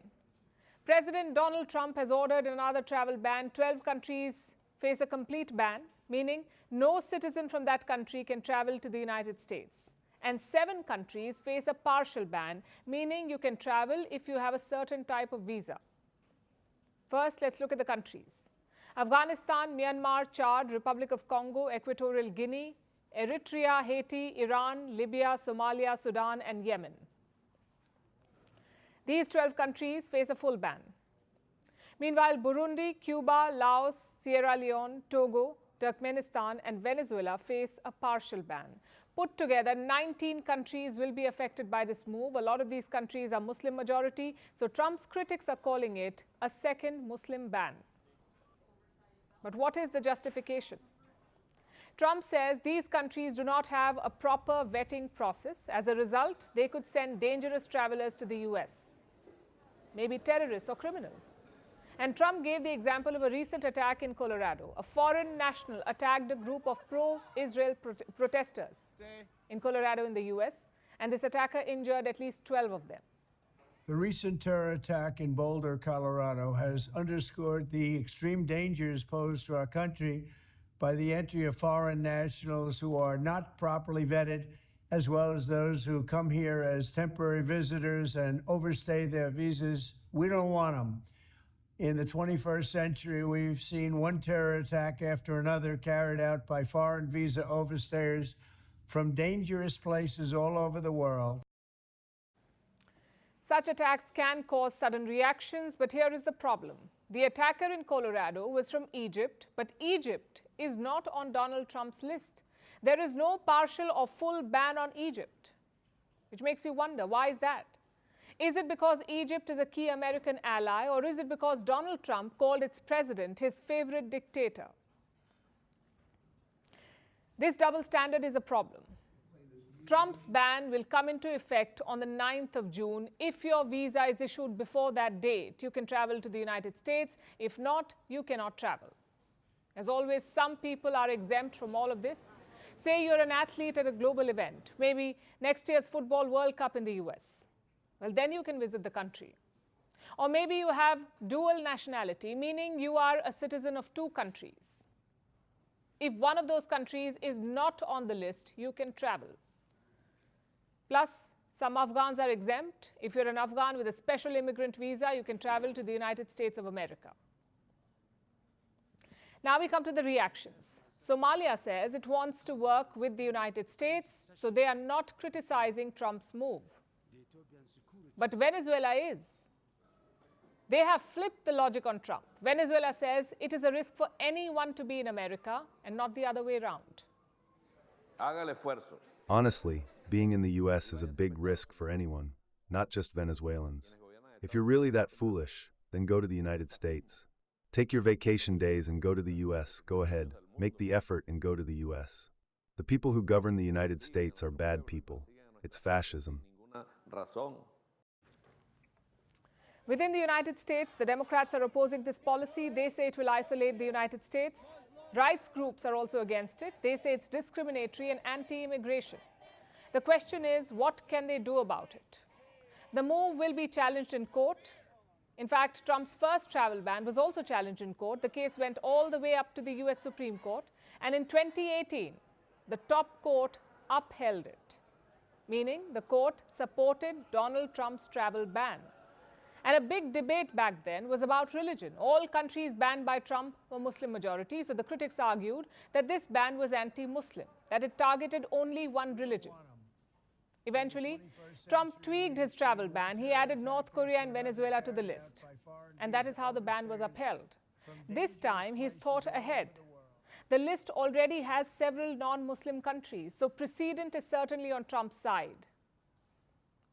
President Donald Trump has ordered another travel ban. 12 countries face a complete ban, meaning no citizen from that country can travel to the United States. And 7 countries face a partial ban, meaning you can travel if you have a certain type of visa. First, let's look at the countries. Afghanistan, Myanmar, Chad, Republic of Congo, Equatorial Guinea, Eritrea, Haiti, Iran, Libya, Somalia, Sudan, and Yemen. These 12 countries face a full ban. Meanwhile, Burundi, Cuba, Laos, Sierra Leone, Togo, Turkmenistan, and Venezuela face a partial ban. Put together, 19 countries will be affected by this move. A lot of these countries are Muslim majority, so Trump's critics are calling it a second Muslim ban. But what is the justification? Trump says these countries do not have a proper vetting process. As a result, they could send dangerous travelers to the US, maybe terrorists or criminals. And Trump gave the example of a recent attack in Colorado. A foreign national attacked a group of pro-Israel protesters in Colorado in the US, and this attacker injured at least 12 of them.
The recent terror attack in Boulder, Colorado, has underscored the extreme dangers posed to our country by the entry of foreign nationals who are not properly vetted, as well as those who come here as temporary visitors and overstay their visas. We don't want them. In the 21st century, we've seen one terror attack after another carried out by foreign visa overstayers from dangerous places all over the world.
Such attacks can cause sudden reactions, but here is the problem. The attacker in Colorado was from Egypt, but Egypt is not on Donald Trump's list. There is no partial or full ban on Egypt, which makes you wonder, why is that? Is it because Egypt is a key American ally, or is it because Donald Trump called its president his favorite dictator? This double standard is a problem. Trump's ban will come into effect on the 9th of June. If your visa is issued before that date, you can travel to the United States. If not, you cannot travel. As always, some people are exempt from all of this. Say you're an athlete at a global event, maybe next year's Football World Cup in the US. Well, then you can visit the country. Or maybe you have dual nationality, meaning you are a citizen of two countries. If one of those countries is not on the list, you can travel. Plus, some Afghans are exempt. If you're an Afghan with a special immigrant visa, you can travel to the United States of America. Now we come to the reactions. Somalia says it wants to work with the United States, so they are not criticizing Trump's move. But Venezuela is. They have flipped the logic on Trump. Venezuela says it is a risk for anyone to be in America and not the other way around.
Honestly, being in the U.S. is a big risk for anyone, not just Venezuelans. If you're really that foolish, then go to the United States. Take your vacation days and go to the U.S. Go ahead, make the effort and go to the U.S. The people who govern the United States are bad people. It's fascism.
Within the United States, the Democrats are opposing this policy. They say it will isolate the United States. Rights groups are also against it. They say it's discriminatory and anti-immigration. The question is, what can they do about it? The move will be challenged in court. In fact, Trump's first travel ban was also challenged in court. The case went all the way up to the US Supreme Court. And in 2018, the top court upheld it, meaning the court supported Donald Trump's travel ban. And a big debate back then was about religion. All countries banned by Trump were Muslim majority, so the critics argued that this ban was anti-Muslim, that it targeted only one religion. Eventually, Trump tweaked his travel ban. He added North Korea and Venezuela to the list. And that is how the ban was upheld. This time, he's thought ahead. The list already has several non-Muslim countries, so precedent is certainly on Trump's side.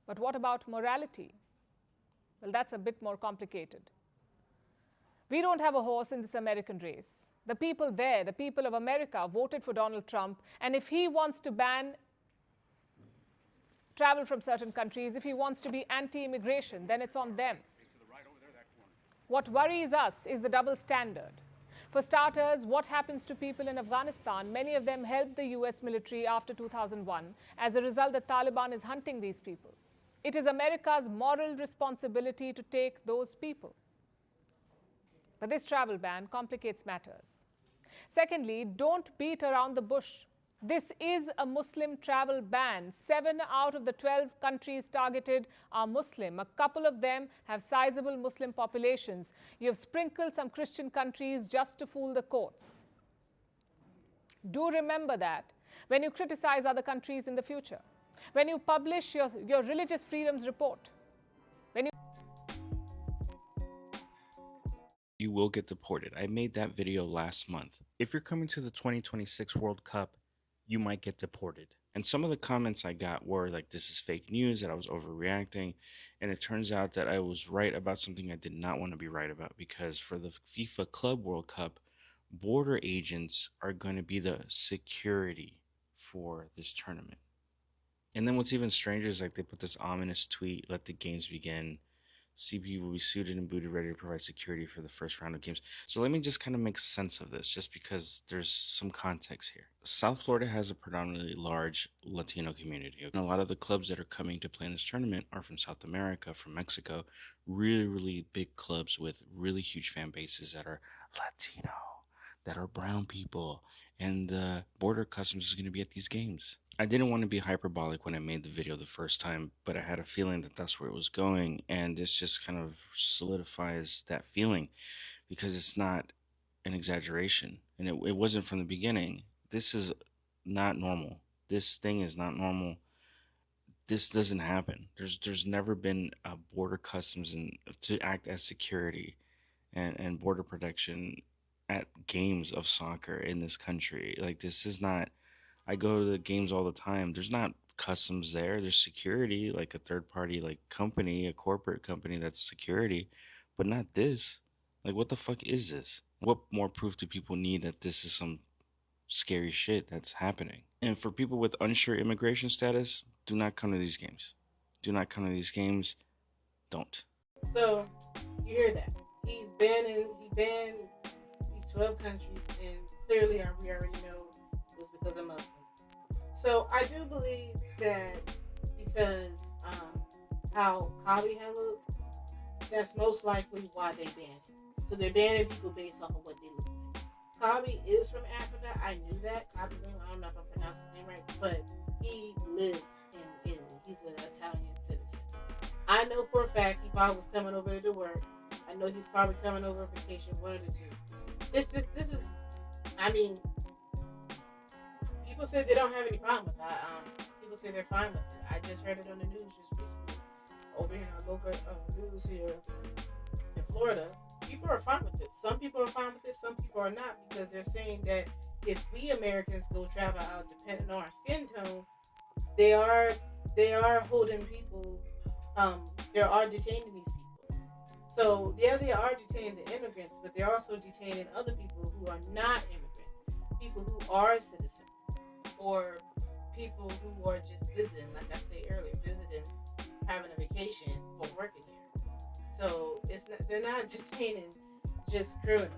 But what about morality? Well, that's a bit more complicated. We don't have a horse in this American race. The people there, the people of America, voted for Donald Trump, and if he wants to ban travel from certain countries, if he wants to be anti-immigration, then it's on them. What worries us is the double standard. For starters, what happens to people in Afghanistan? Many of them helped the US military after 2001. As a result, the Taliban is hunting these people. It is America's moral responsibility to take those people. But this travel ban complicates matters. Secondly, don't beat around the bush. This is a Muslim travel ban. 7 out of the 12 countries targeted are Muslim. A couple of them have sizable Muslim populations. You have sprinkled some Christian countries just to fool the courts. Do remember that when you criticize other countries in the future, when you publish your religious freedoms report,
you will get deported. I made that video last month. If you're coming to the 2026 World Cup, you might get deported. And some of the comments I got were like, this is fake news, that I was overreacting. And it turns out that I was right about something I did not want to be right about, because for the FIFA Club World Cup, border agents are going to be the security for this tournament. And then what's even stranger is like they put this ominous tweet, let the games begin. CB will be suited and booted, ready to provide security for the first round of games. So let me just kind of make sense of this, just because there's some context here. South Florida has a predominantly large Latino community. And a lot of the clubs that are coming to play in this tournament are from South America, from Mexico. Really, really big clubs with really huge fan bases that are Latino, that are brown people. And the border customs is going to be at these games. I didn't want to be hyperbolic when I made the video the first time, but I had a feeling that that's where it was going, and this just kind of solidifies that feeling, because it's not an exaggeration, and it wasn't from the beginning. This is not normal. This thing is not normal. This doesn't happen. There's never been a border customs to act as security and border protection at games of soccer in this country. Like, this is not, I go to the games all the time. There's not customs there. There's security, like a third party, like company, a corporate company that's security, but not this. Like, what the fuck is this? What more proof do people need that this is some scary shit that's happening? And for people with unsure immigration status, do not come to these games. Do not come to these games. Don't.
So, you hear that. He banned these 12 countries, and clearly we already know it was because of Muslims. So I do believe that because how KHABY handled, that's most likely why they banned him. So they're banning people based off of what they look like. KHABY is from Africa. I knew that. KHABY, I don't know if I'm pronouncing his name right, but he lives in Italy. He's an Italian citizen. I know for a fact he probably was coming over to work. I know he's probably coming over on vacation, one of the two. People say they don't have any problem with that. People say they're fine with it. I just heard it on the news just recently over here in our local news here in Florida. People are fine with it. Some people are fine with it. Some people are not, because they're saying that if we Americans go travel out, depending on our skin tone, they are holding people. They are detaining these people. So yeah, they are detaining the immigrants, but they're also detaining other people who are not immigrants, people who are citizens, or people who are just visiting, like I said earlier, visiting, having a vacation, or working here. So they're not detaining just criminals.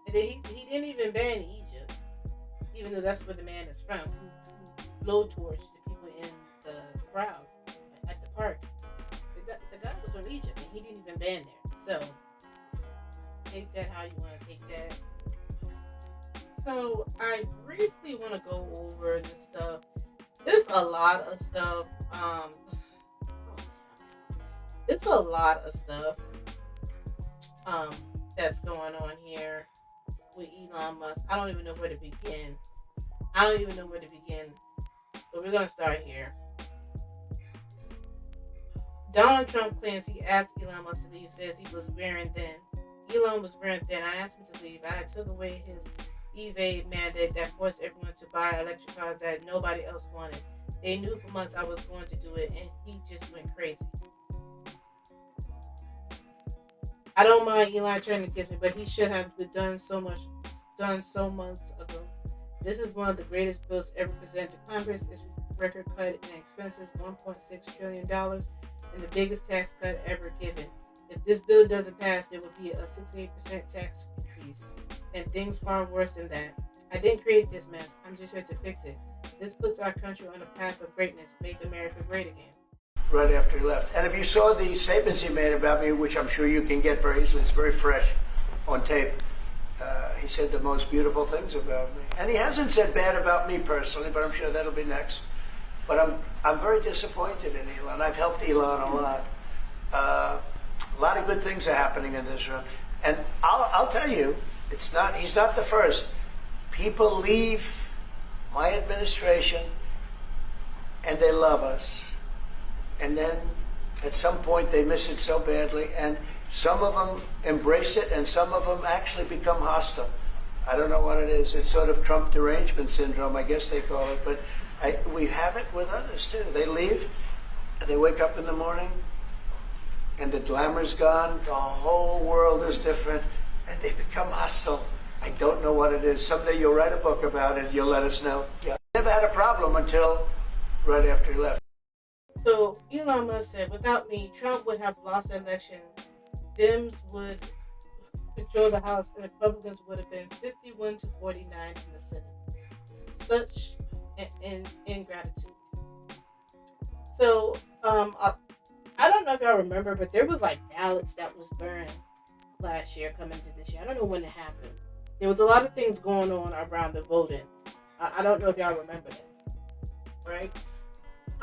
And he didn't even ban Egypt, even though that's where the man is from, who blowtorched the people in the crowd at the park. The guy was from Egypt, and he didn't even ban there. So take that how you want to take that. So I briefly want to go over this stuff. There's a lot of stuff. It's a lot of stuff that's going on here with Elon Musk. I don't even know where to begin. But we're gonna start here. Donald Trump claims he asked Elon Musk to leave, says he was wearing thin. Elon was wearing thin. I asked him to leave. I took away his EV mandate that forced everyone to buy electric cars that nobody else wanted. They knew for months I was going to do it, and he just went crazy. I don't mind Elon trying to kiss me, but he should have done so months ago. This is one of the greatest bills ever presented to Congress. It's record cut in expenses, $1.6 trillion, and the biggest tax cut ever given. If this bill doesn't pass, there will be a 68% tax increase, and things far worse than that. I didn't create this mess. I'm just here to fix it. This puts our country on a path of greatness. Make America great again.
Right after he left. And if you saw the statements he made about me, which I'm sure you can get very easily, it's very fresh on tape, he said the most beautiful things about me. And he hasn't said bad about me personally, but I'm sure that'll be next. But I'm very disappointed in Elon. I've helped Elon a lot. A lot of good things are happening in this room. And I'll tell you, he's not the first. People leave my administration and they love us. And then at some point they miss it so badly. And Some of them embrace it, and some of them actually become hostile. I don't know what it is. It's sort of Trump derangement syndrome, I guess they call it. But we have it with others, too. They leave, and they wake up in the morning, and the glamour's gone. The whole world is different, and they become hostile. I don't know what it is. Someday you'll write a book about it. You'll let us know. Yeah. Never had a problem until right after he left.
So Elon Musk said, without me, Trump would have lost the election. Dems would control the House, and Republicans would have been 51 to 49 in the Senate. Such an ingratitude. So I don't know if y'all remember, but there was like ballots that was burned last year coming to this year. I don't know when it happened. There was a lot of things going on around the voting. I don't know if y'all remember that, right?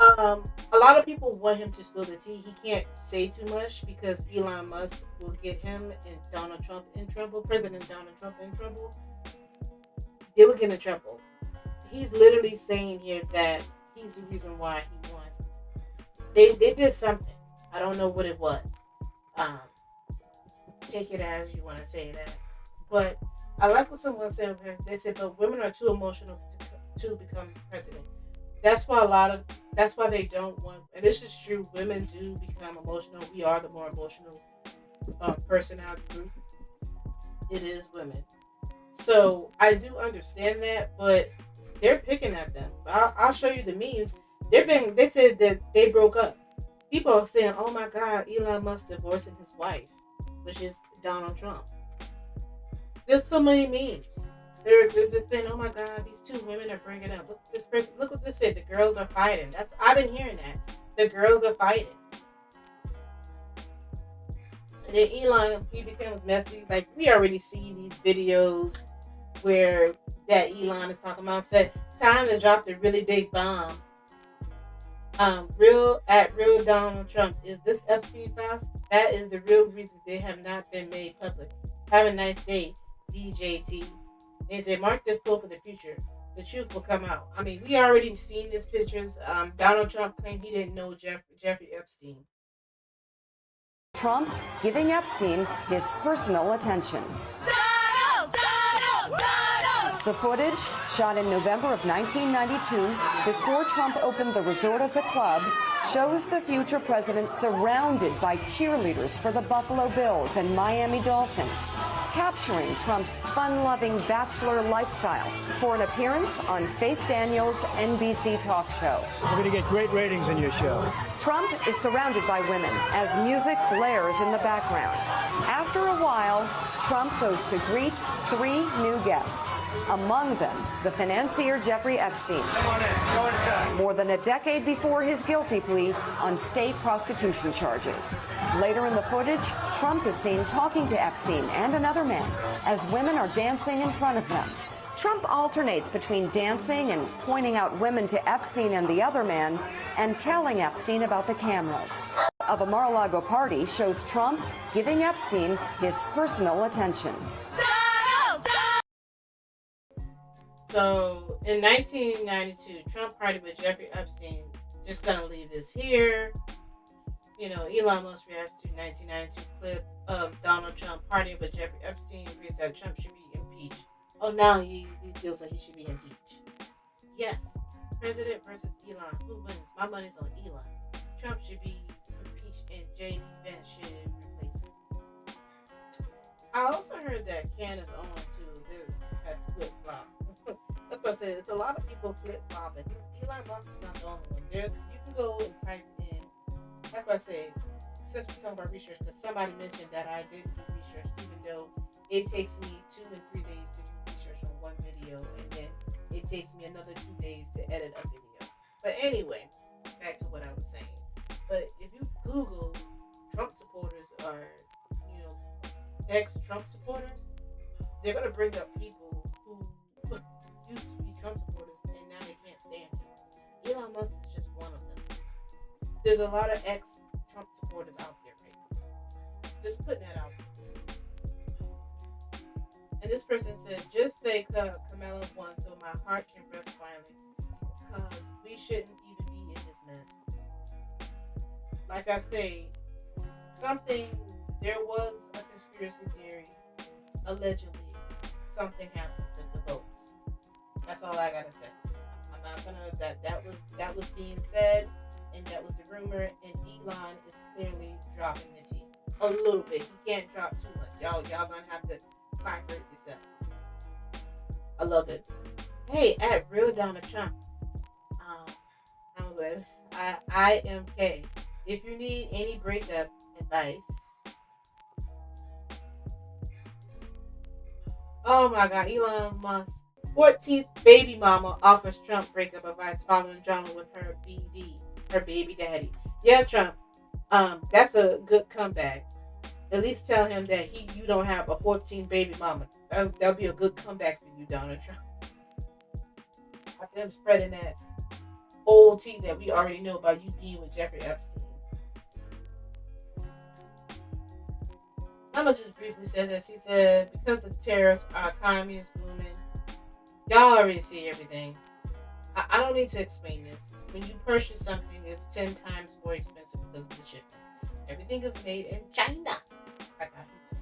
A lot of people want him to spill the tea. He can't say too much because Elon Musk will get him and Donald Trump in trouble, President Donald Trump in trouble. They will get in trouble. He's literally saying here that he's the reason why he won. They did something. I don't know what it was. Take it as you want to say that. But I like what someone said. They said, but women are too emotional to become president. That's why they don't want, and this is true, women do become emotional. We are the more emotional person out of the group. It is women. So I do understand that, but they're picking at them. I'll show you the memes. They said that they broke up. People are saying, oh my God, Elon Musk divorcing his wife, which is Donald Trump. There's so many memes. They're just saying, oh my God, these two women are bringing up. Look what this said. The girls are fighting. I've been hearing that. The girls are fighting. And then Elon, he becomes messy. Like, we already see these videos where that Elon is talking about, said, time to drop the really big bomb. Real Donald Trump. Is this Epstein files? That is the real reason they have not been made public. Have a nice day, DJT. They said, mark this poll for the future. The truth will come out. I mean, we already seen these pictures. Donald Trump claimed he didn't know Jeffrey Epstein.
Trump giving Epstein his personal attention. The footage, shot in November of 1992, before Trump opened the resort as a club, shows the future president surrounded by cheerleaders for the Buffalo Bills and Miami Dolphins, capturing Trump's fun-loving bachelor lifestyle for an appearance on Faith Daniels' NBC talk show.
We're going to get great ratings in your show.
Trump is surrounded by women as music blares in the background. After a while, Trump goes to greet 3 new guests, among them the financier Jeffrey Epstein.
Come on in. Go inside.
More than a decade before his guilty plea on state prostitution charges. Later in the footage, Trump is seen talking to Epstein and another man as women are dancing in front of them. Trump alternates between dancing and pointing out women to Epstein and the other man and telling Epstein about the cameras. Of a Mar-a-Lago party shows Trump giving Epstein his personal attention.
So in 1992, Trump partied with Jeffrey Epstein. Just gonna leave this here. You know, Elon Musk reacts to 1992 clip of Donald Trump partying with Jeffrey Epstein, agrees that Trump should be impeached. Oh, now he feels like he should be impeached. Yes, President versus Elon. Who wins? My money's on Elon. Trump should be impeached and J.D. Vance should replace him. I also heard that Candace Owens too has flip-flop. That's what I said. It's a lot of people flip-flopping. Elon Musk is not the only one. You can go and type in. That's what I say. Since we're talking about research, because somebody mentioned that I didn't do research, even though it takes me 2 and 3 days to do research on one video, and then it takes me another 2 days to edit a video. But anyway, back to what I was saying. But if you Google Trump supporters or, ex-Trump supporters, they're going to bring up people who used to be Trump supporters and now they can't stand him. Elon Musk is just one of them. There's a lot of ex-Trump supporters out there right now. Just putting that out there. And this person said, just say Kamala won so my heart can rest finally. Because we shouldn't even be in this mess. Like I say, something there was a conspiracy theory. Allegedly, something happened with the votes. That's all I gotta say. I'm not gonna that was being said, and that was the rumor. And Elon is clearly dropping the T a little bit. He can't drop too much. Y'all gonna have to cipher it yourself. I love it. Hey, at Real Donald Trump. I'm with IMK. If you need any breakup advice. Oh my God, Elon Musk. 14th baby mama offers Trump breakup advice following drama with her baby daddy. Yeah, Trump. That's a good comeback. At least tell him that you don't have a 14 baby mama. That'll be a good comeback for you, Donald Trump. After them spreading that old tea that we already know about you being with Jeffrey Epstein. I'm gonna just briefly say this. He said, because of the tariffs, our economy is booming. Y'all already see everything. I don't need to explain this. When you purchase something, it's 10 times more expensive because of the shipping. Everything is made in China. Like I said.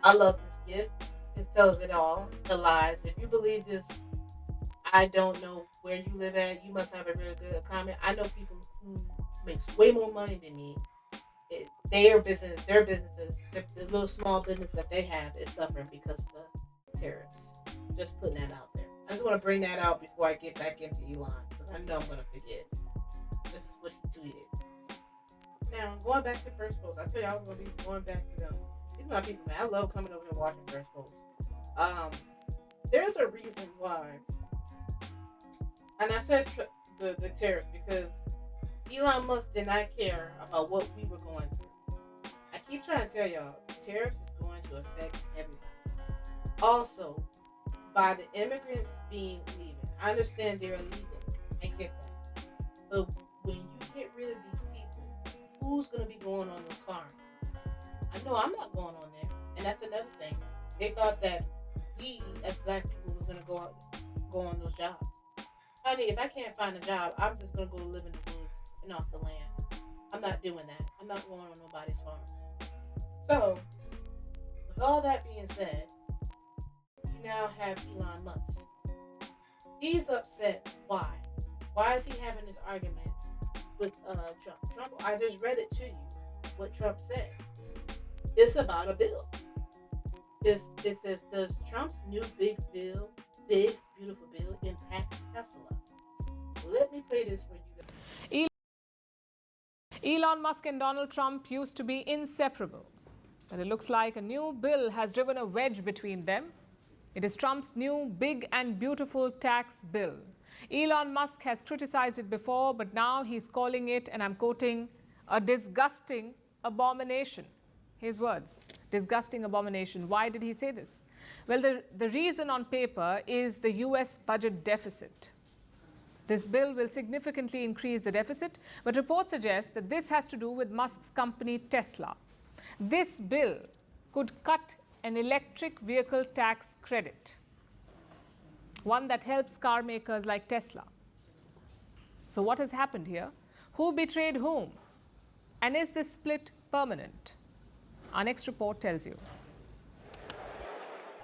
I love this gift. It tells it all. The lies. If you believe this, I don't know where you live at. You must have a really good economy. I know people who makes way more money than me. Their businesses, the little small business that they have is suffering because of the tariffs. Just putting that out there. I just want to bring that out before I get back into Elon, because I know I'm going to forget. This is what he tweeted. Now, going back to First Post, I told you I was going to be going back to them. These are my people, man. I love coming over and watching First Post. There's a reason why, and I said the tariffs because Elon Musk did not care about what we were going through. I keep trying to tell y'all, tariffs is going to affect everybody. Also, by the immigrants being leaving, I understand they're illegal. I get that. But when you get rid of these people, who's going to be going on those farms? I know I'm not going on there. And that's another thing. They thought that we, as black people, was going to go on those jobs. Honey, if I can't find a job, I'm just going to go live in the woods and off the land. I'm not doing that. I'm not going on nobody's farm. So, with all that being said, you now have Elon Musk. He's upset. Why? Why is he having this argument with Trump? I just read it to you, what Trump said. It's about a bill. It says, does Trump's new big beautiful bill impact Tesla? Let me play this for you guys.
Elon Musk and Donald Trump used to be inseparable, but it looks like a new bill has driven a wedge between them. It is Trump's new big and beautiful tax bill. Elon Musk has criticized it before, but now he's calling it, and I'm quoting, a disgusting abomination. His words, disgusting abomination. Why did he say this? Well, the reason on paper is the US budget deficit. This bill will significantly increase the deficit, but reports suggest that this has to do with Musk's company Tesla. This bill could cut an electric vehicle tax credit, one that helps car makers like Tesla. So what has happened here? Who betrayed whom? And is this split permanent? Our next report tells you.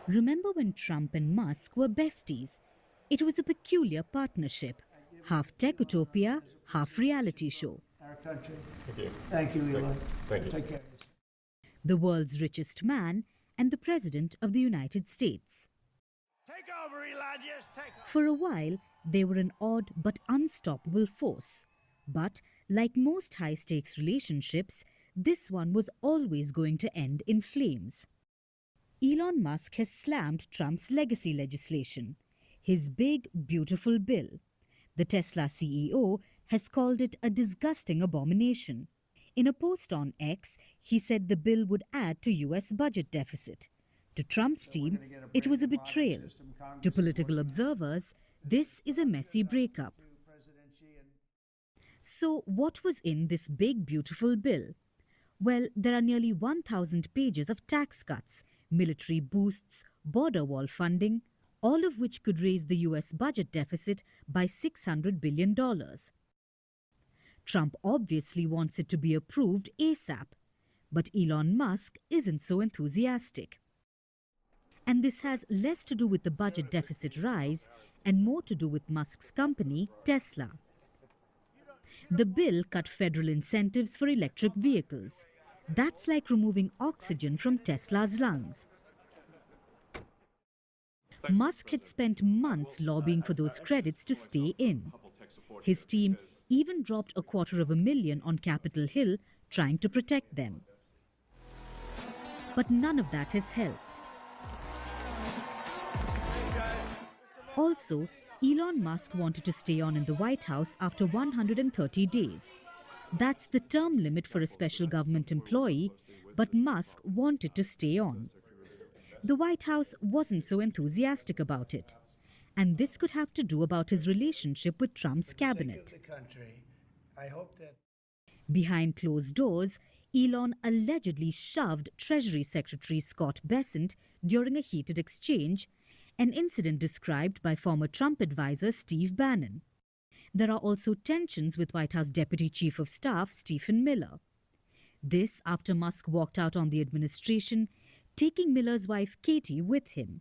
Remember when Trump and Musk were besties? It was a peculiar partnership, half tech utopia, half reality show.
Our country.
Thank you.
Thank you, Elon.
Thank you.
Take care.
The world's richest man and the President of the United States.
Take over, Elon. Yes, take over.
For a while, they were an odd but unstoppable force. But, like most high-stakes relationships, this one was always going to end in flames. Elon Musk has slammed Trump's legacy legislation, his big, beautiful bill. The Tesla CEO has called it a disgusting abomination. In a post on X, he said the bill would add to US budget deficit. To Trump's team, it was a betrayal. To political observers, this is a messy breakup. So what was in this big, beautiful bill? Well, there are nearly 1,000 pages of tax cuts, military boosts, border wall funding, all of which could raise the US budget deficit by $600 billion. Trump obviously wants it to be approved ASAP, but Elon Musk isn't so enthusiastic. And this has less to do with the budget deficit rise and more to do with Musk's company, Tesla. The bill cut federal incentives for electric vehicles. That's like removing oxygen from Tesla's lungs. Musk had spent months lobbying for those credits to stay in. His team even dropped $250,000 on Capitol Hill trying to protect them. But none of that has helped. Also, Elon Musk wanted to stay on in the White House after 130 days. That's the term limit for a special government employee, but Musk wanted to stay on. The White House wasn't so enthusiastic about it. And this could have to do about his relationship with Trump's cabinet. Behind closed doors, Elon allegedly shoved Treasury Secretary Scott Bessent during a heated exchange, an incident described by former Trump advisor Steve Bannon. There are also tensions with White House Deputy Chief of Staff Stephen Miller. This after Musk walked out on the administration, taking Miller's wife Katie with him.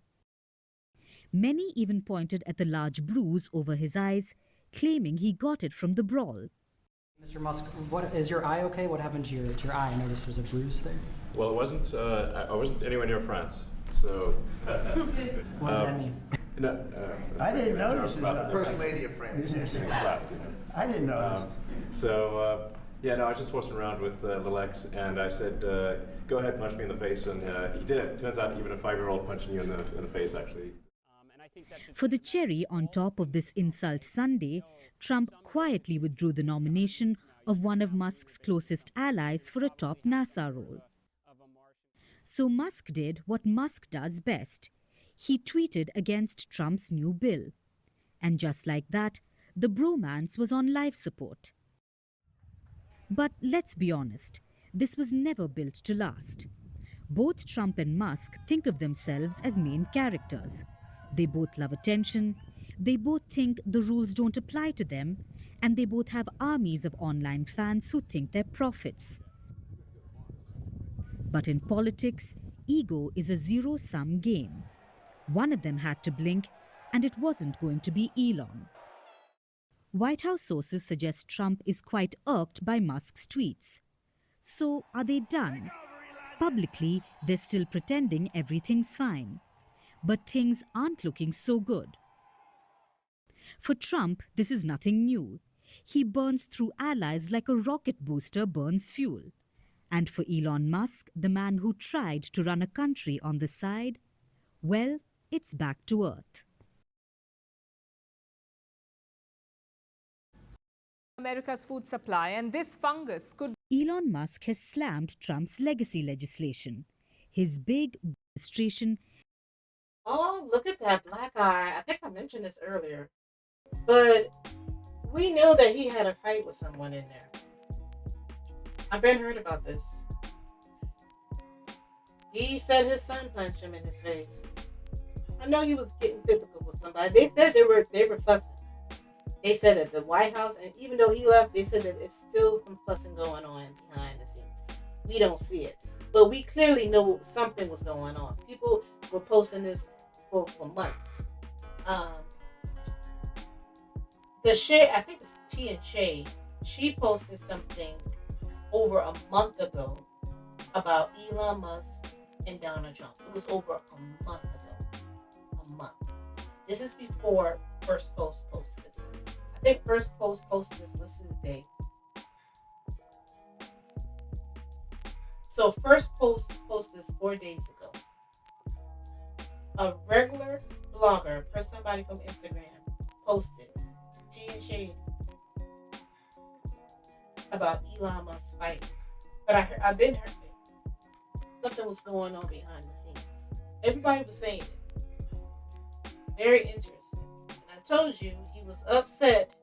Many even pointed at the large bruise over his eyes, claiming he got it from the brawl.
Mr. Musk, is your eye okay? What happened to your eye? I noticed there was a bruise there.
Well, it wasn't. I wasn't anywhere near France, so.
What does that mean?
No,
I didn't notice it.
First Lady of France.
I didn't notice.
Yeah, no, I was just horsing around with Lil X, and I said, "Go ahead, punch me in the face," and he did. Turns out, even a 5-year-old punching you in the face actually.
For the cherry on top of this insult Sunday, Trump quietly withdrew the nomination of one of Musk's closest allies for a top NASA role. So Musk did what Musk does best. He tweeted against Trump's new bill. And just like that, the bromance was on life support. But let's be honest, this was never built to last. Both Trump and Musk think of themselves as main characters. They both love attention, they both think the rules don't apply to them, and they both have armies of online fans who think they're prophets. But in politics, ego is a zero-sum game. One of them had to blink, and it wasn't going to be Elon. White House sources suggest Trump is quite irked by Musk's tweets. So are they done? Publicly, they're still pretending everything's fine. But things aren't looking so good. For Trump, this is nothing new. He burns through allies like a rocket booster burns fuel. And for Elon Musk, the man who tried to run a country on the side, well, it's back to earth.
America's food supply, and this fungus could...
Elon Musk has slammed Trump's legacy legislation. His big administration...
Oh, look at that black eye. I think I mentioned this earlier. But we know that he had a fight with someone in there. I've been heard about this. He said his son punched him in his face. I know he was getting physical with somebody. They said they were fussing. They said that the White House, and even though he left, they said that it's still some fussing going on behind the scenes. We don't see it. But we clearly know something was going on. People were posting this for months. The Shay, I think it's T and Shay, she posted something over a month ago about Elon Musk and Donald Trump. It was over a month ago. A month. This is before First Post posted this. I think First Post posted this, listen today. So First Post posted this 4 days ago. A regular blogger, or somebody from Instagram, posted T and Shade about Elon Musk's fight. But I've been heard it. Something was going on behind the scenes. Everybody was saying it. Very interesting. And I told you he was upset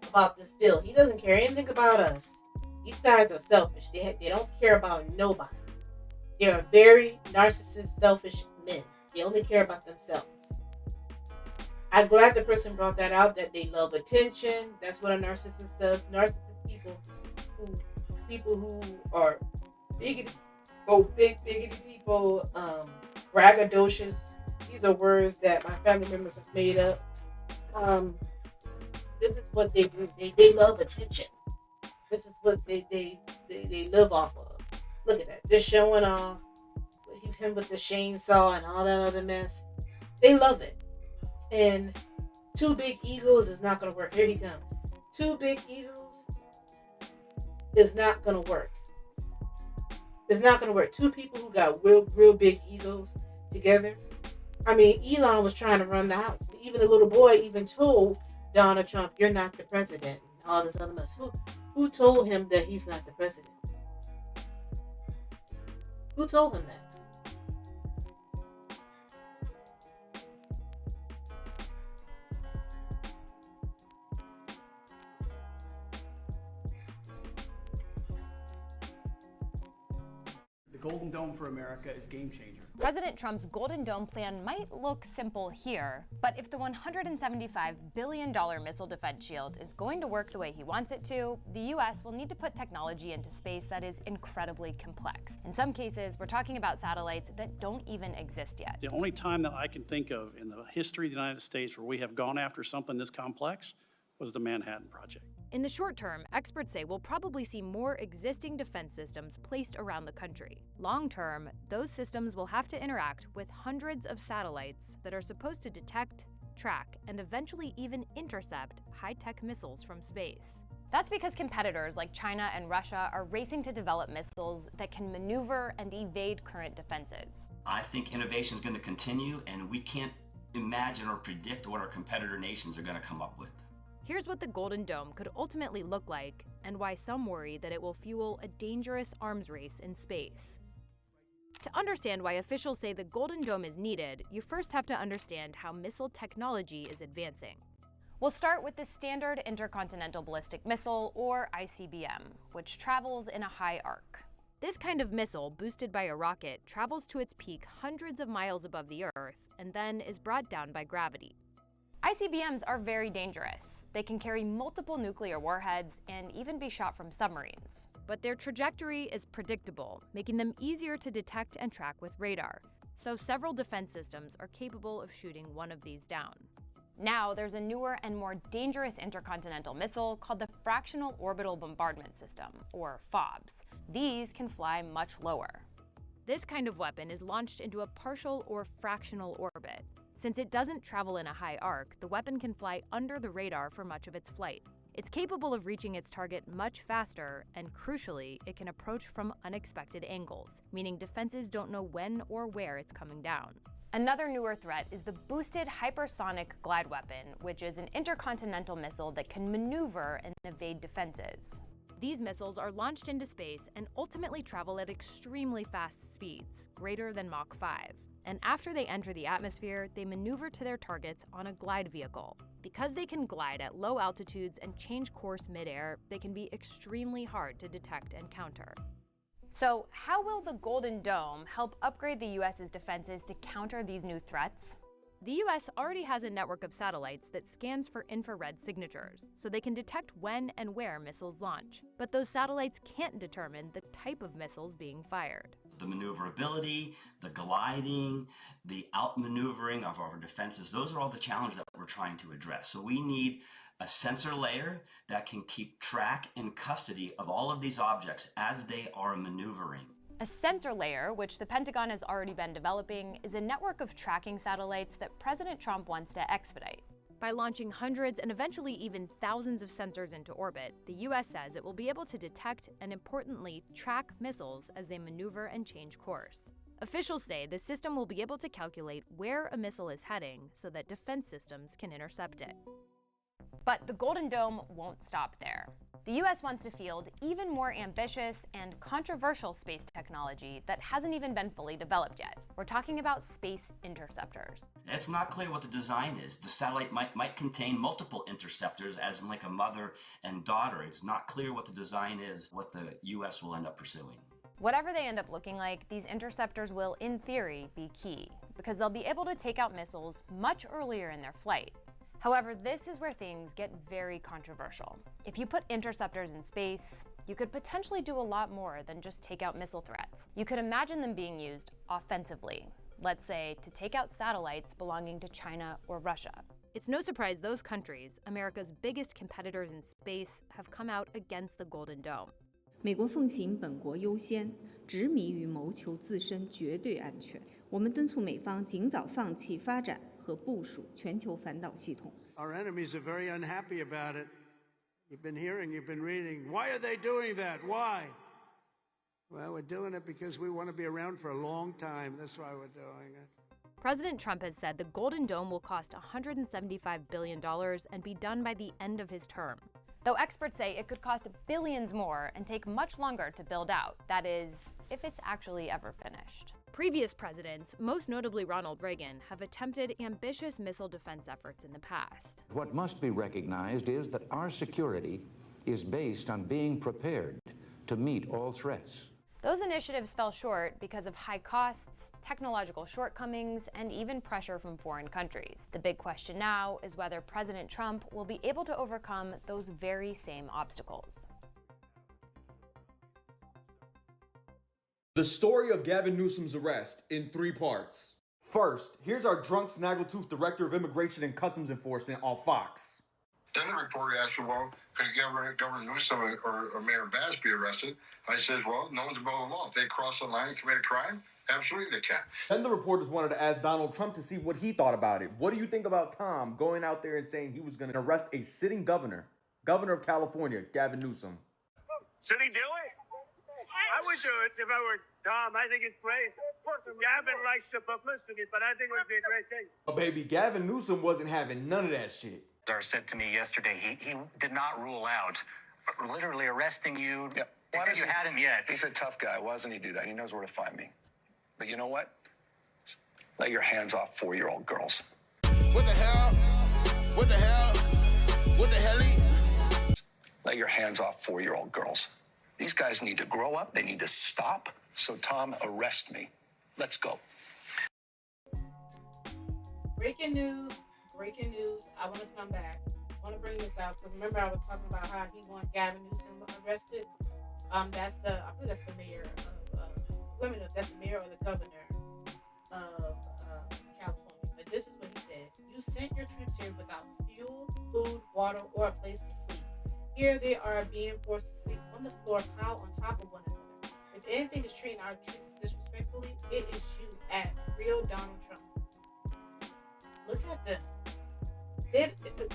about this bill. He doesn't care anything about us. These guys are selfish. They don't care about nobody. They are very narcissist, selfish men. They only care about themselves. I'm glad the person brought that out, that they love attention. That's what a narcissist does. Narcissists people who are bigoted, bigoted people, braggadocious. These are words that my family members have made up. This is what they do. They love attention. This is what they live off of. Look at that. Just showing off. Him with the chainsaw and all that other mess. They love it. And two big egos is not going to work. Here he comes. Two big egos is not going to work. It's not going to work. Two people who got real big egos together. I mean, Elon was trying to run the house. Even the little boy even told Donald Trump, "You're not the president." And all this other mess. Who told him that he's not the president? Who told him that?
Golden Dome for America is game changer.
President Trump's Golden Dome plan might look simple here, but if the $175 billion missile defense shield is going to work the way he wants it to, the U.S. will need to put technology into space that is incredibly complex. In some cases, we're talking about satellites that don't even exist yet.
The only time that I can think of in the history of the United States where we have gone after something this complex was the Manhattan Project.
In the short term, experts say we'll probably see more existing defense systems placed around the country. Long term, those systems will have to interact with hundreds of satellites that are supposed to detect, track, and eventually even intercept high-tech missiles from space. That's because competitors like China and Russia are racing to develop missiles that can maneuver and evade current defenses.
I think innovation is going to continue, and we can't imagine or predict what our competitor nations are going to come up with.
Here's what the Golden Dome could ultimately look like, and why some worry that it will fuel a dangerous arms race in space. To understand why officials say the Golden Dome is needed, you first have to understand how missile technology is advancing. We'll start with the Standard Intercontinental Ballistic Missile, or ICBM, which travels in a high arc. This kind of missile, boosted by a rocket, travels to its peak hundreds of miles above the Earth, and then is brought down by gravity. ICBMs are very dangerous. They can carry multiple nuclear warheads and even be shot from submarines. But their trajectory is predictable, making them easier to detect and track with radar. So several defense systems are capable of shooting one of these down. Now there's a newer and more dangerous intercontinental missile called the Fractional Orbital Bombardment System, or FOBS. These can fly much lower. This kind of weapon is launched into a partial or fractional orbit. Since it doesn't travel in a high arc, the weapon can fly under the radar for much of its flight. It's capable of reaching its target much faster, and crucially, it can approach from unexpected angles, meaning defenses don't know when or where it's coming down. Another newer threat is the Boosted Hypersonic Glide Weapon, which is an intercontinental missile that can maneuver and evade defenses. These missiles are launched into space and ultimately travel at extremely fast speeds, greater than Mach 5. And after they enter the atmosphere, they maneuver to their targets on a glide vehicle. Because they can glide at low altitudes and change course midair, they can be extremely hard to detect and counter. So, how will the Golden Dome help upgrade the U.S.'s defenses to counter these new threats? The U.S. already has a network of satellites that scans for infrared signatures, so they can detect when and where missiles launch. But those satellites can't determine the type of missiles being fired.
The maneuverability, the gliding, the outmaneuvering of our defenses, those are all the challenges that we're trying to address. So we need a sensor layer that can keep track and custody of all of these objects as they are maneuvering.
A sensor layer, which the Pentagon has already been developing, is a network of tracking satellites that President Trump wants to expedite. By launching hundreds and eventually even thousands of sensors into orbit, the U.S. says it will be able to detect and, importantly, track missiles as they maneuver and change course. Officials say the system will be able to calculate where a missile is heading so that defense systems can intercept it. But the Golden Dome won't stop there. The U.S. wants to field even more ambitious and controversial space technology that hasn't even been fully developed yet. We're talking about space interceptors.
It's not clear what the design is. The satellite might contain multiple interceptors, as in like a mother and daughter. It's not clear what the design is, what the U.S. will end up pursuing.
Whatever they end up looking like, these interceptors will, in theory, be key, because they'll be able to take out missiles much earlier in their flight. However, this is where things get very controversial. If you put interceptors in space, you could potentially do a lot more than just take out missile threats. You could imagine them being used offensively, let's say to take out satellites belonging to China or Russia. It's no surprise those countries, America's biggest competitors in space, have come out against the Golden Dome.
美国奉行本国优先，执迷于谋求自身绝对安全。我们敦促美方尽早放弃发展和部署全球反导系统。
Our enemies are very unhappy about it. You've been hearing, you've been reading. Why are they doing that? Why? Well, we're doing it because we want to be around for a long time. That's why we're doing it.
President Trump has said the Golden Dome will cost $175 billion and be done by the end of his term. Though experts say it could cost billions more and take much longer to build out, that is, if it's actually ever finished. Previous presidents, most notably Ronald Reagan, have attempted ambitious missile defense efforts in the past.
What must be recognized is that our security is based on being prepared to meet all threats.
Those initiatives fell short because of high costs, technological shortcomings, and even pressure from foreign countries. The big question now is whether President Trump will be able to overcome those very same obstacles.
The story of Gavin Newsom's arrest in 3 parts. First, here's our drunk snaggletooth Director of Immigration and Customs Enforcement on Fox.
Then the reporter asked me, well, could Governor Newsom or Mayor Bass be arrested? I said, well, no one's above the law. If they cross the line and commit a crime, absolutely they can.
Then the reporters wanted to ask Donald Trump to see what he thought about it. What do you think about Tom going out there and saying he was going to arrest a sitting governor of California, Gavin Newsom?
Should he do it? I would do it if I were Tom. I think it's great. Gavin likes the publicity, but I think it would be a great thing.
Oh, baby, Gavin Newsom wasn't having none of that shit.
Said to me yesterday, he did not rule out literally arresting you. Yep. He said you hadn't yet.
He's a tough guy. Why doesn't he do that? He knows where to find me. But you know what? Let your hands off 4-year-old girls.
What the hell? What the hell? What the hell?
Let your hands off 4-year-old girls. These guys need to grow up. They need to stop. So, Tom, arrest me. Let's go.
Breaking news. I want to come back. I want to bring this out because remember I was talking about how he want Gavin Newsom arrested. I believe that's the mayor of, let me know if that's the mayor or the governor of California. But this is what he said. You sent your troops here without fuel, food, water, or a place to sleep. Here they are being forced to sleep on the floor, piled on top of one another. If anything is treating our troops disrespectfully, it is you at real Donald Trump. Look at them.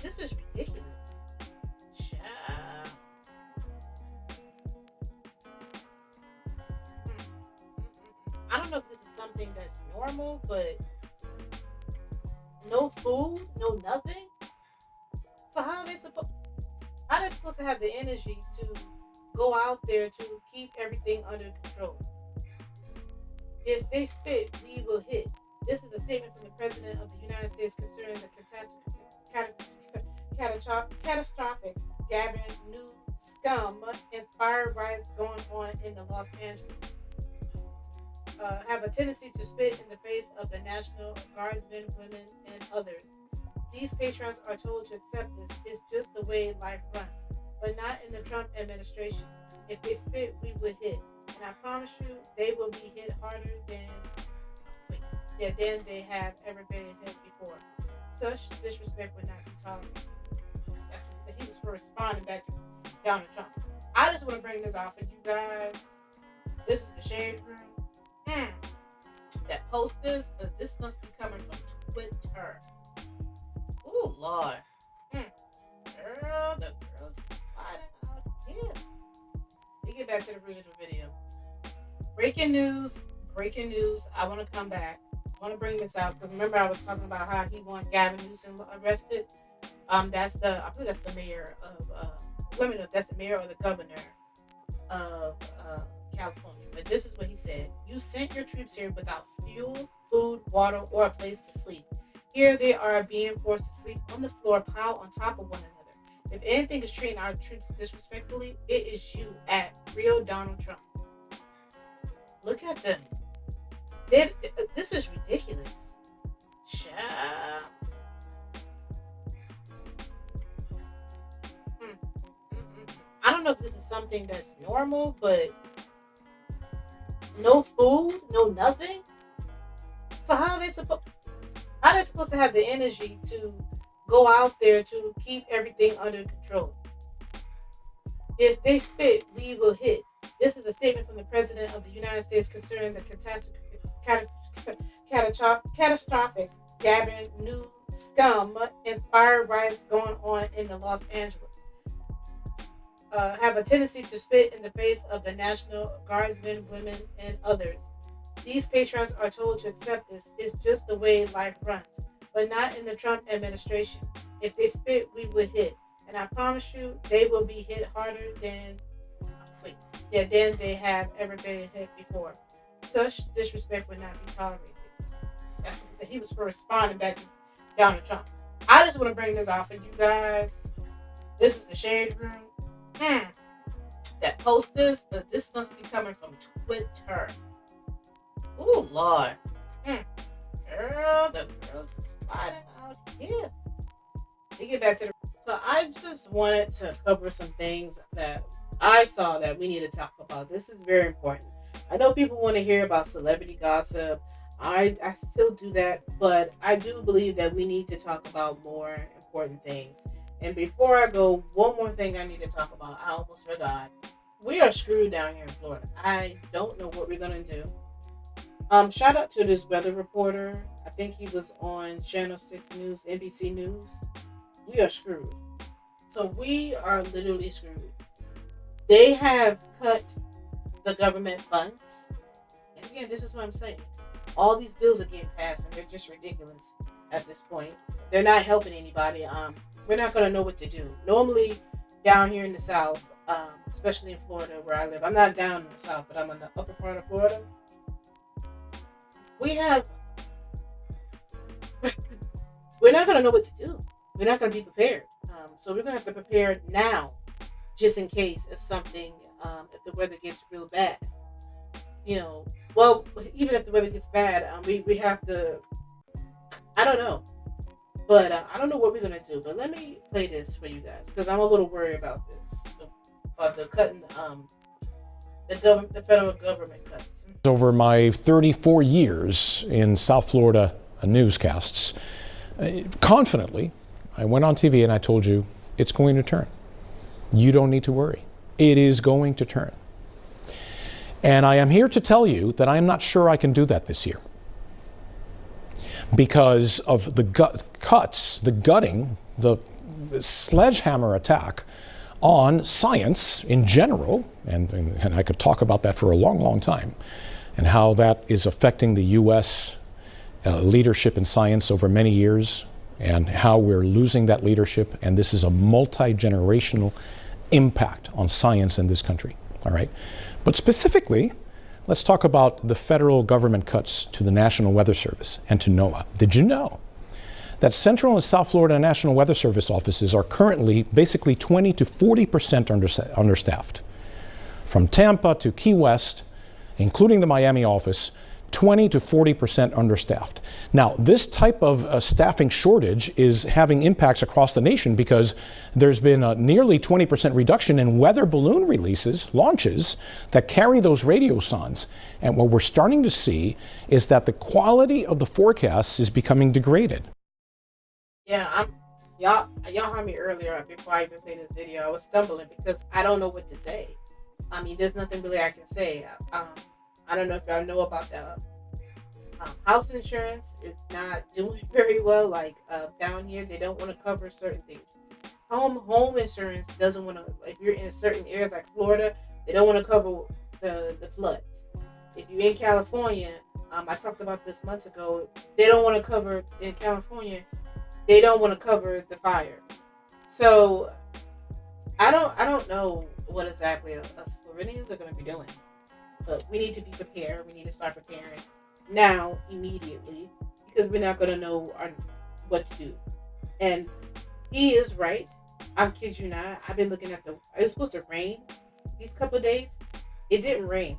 This is ridiculous. I don't know if this is something that's normal, but no food, no nothing. So how are they supposed to have the energy to go out there to keep everything under control? If they spit, we will hit. This is a statement from the President of the United States concerning the catastrophic Gavin Newsom inspired riots going on in the Los Angeles. Have a tendency to spit in the face of the National Guardsmen, women, and others. These patrons are told to accept this. It's just the way life runs, but not in the Trump administration. If they spit, we will hit. And I promise you, they will be hit harder than they have ever been hit before. Such disrespect would not be tolerated. He was responding back to Donald Trump. I just want to bring this out for you guys. This is the Shade Room. That post this, but this must be coming from Twitter. Oh Lord. Girl, the girls is fighting out here. Let me get back to the original video. Breaking news. I want to come back. I want to bring this out because remember I was talking about how he want Gavin Newsom arrested. I believe that's the mayor of let me know if that's the mayor or the governor of California. But this is what he said. You sent your troops here without fuel, food, water, or a place to sleep. Here they are being forced to sleep on the floor, piled on top of one another. If anything is treating our troops disrespectfully, it is you at real Donald Trump. Look at them. This is ridiculous. don't know if this is something that's normal, but no food, no nothing. So how are they supposed to have the energy to go out there to keep everything under control? If they spit, we will hit. This is a statement from the President of the United States concerning the catastrophic Gavin Newsom inspired riots going on in the Los Angeles. Have a tendency to spit in the face of the National Guardsmen, women, and others. These patrons are told to accept this. It's just the way life runs, but not in the Trump administration. If they spit, we will hit. And I promise you, they will be hit harder than they have ever been hit before. Such disrespect would not be tolerated. He was responding back to Donald Trump. I just want to bring this out for you guys. This is the Shade Room. That post this, but this must be coming from Twitter. Oh Lord. Girl, the girls is fighting out here. We get back to the. So I just wanted to cover some things that I saw that we need to talk about. This is very important. I know people want to hear about celebrity gossip. I still do that, but I do believe that we need to talk about more important things. And before I go, one more thing I need to talk about. I almost forgot. We are screwed down here in Florida. I don't know what we're gonna do. Shout out to this weather reporter. I think he was on Channel 6 News, NBC News. We are screwed. So we are literally screwed. They have cut the government funds. And again, this is what I'm saying. All these bills are getting passed and they're just ridiculous at this point. They're not helping anybody. We're not going to know what to do. Normally, down here in the South, especially in Florida where I live, I'm not down in the South, but I'm in the upper part of Florida. We're not going to know what to do. We're not going to be prepared. So we're going to have to prepare now, just in case if something, if the weather gets real bad. Well, even if the weather gets bad, we have to, I don't know. But I don't know what we're going to do. But let me play this for you guys, because I'm a little worried about this. The cutting, the federal government cuts.
Over my 34 years in South Florida newscasts, confidently, I went on TV and I told you, it's going to turn. You don't need to worry. It is going to turn. And I am here to tell you that I am not sure I can do that this year, because of the cuts, the gutting, the sledgehammer attack on science in general, and I could talk about that for a long, long time, and how that is affecting the U.S. Leadership in science over many years, and how we're losing that leadership, and this is a multi-generational impact on science in this country, all right? But specifically, let's talk about the federal government cuts to the National Weather Service and to NOAA. Did you know that Central and South Florida National Weather Service offices are currently basically 20 to 40% understaffed? From Tampa to Key West, including the Miami office, 20 to 40% understaffed. Now, this type of staffing shortage is having impacts across the nation because there's been a nearly 20% reduction in weather balloon launches that carry those radiosondes. And what we're starting to see is that the quality of the forecasts is becoming degraded.
Yeah, y'all heard me earlier before I even played this video. I was stumbling because I don't know what to say. I mean, there's nothing really I can say. I don't know if y'all know about that. House insurance is not doing very well. Like down here, they don't want to cover certain things. Home insurance doesn't want to. If you're in certain areas like Florida, they don't want to cover the floods. If you're in California, I talked about this months ago. They don't want to cover in California. They don't want to cover the fire. So I don't know what exactly us Floridians are going to be doing. But we need to be prepared. We need to start preparing now, immediately, because we're not going to know what to do. And he is right. I kid you not. I've been looking at it was supposed to rain these couple of days. It didn't rain.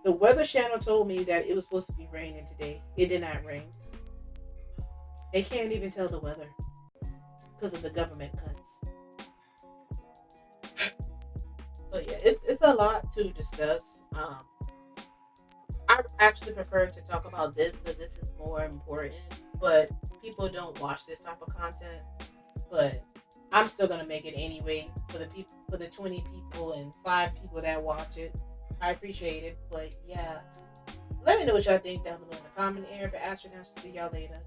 The Weather Channel told me that it was supposed to be raining today. It did not rain. They can't even tell the weather because of the government cuts. So yeah, it's a lot to discuss. I actually prefer to talk about this because this is more important, but people don't watch this type of content. But I'm still gonna make it anyway for the people, for the 20 people and 5 people that watch it. I appreciate it, but yeah, let me know what y'all think down below in the comment area. But astronauts, see y'all later.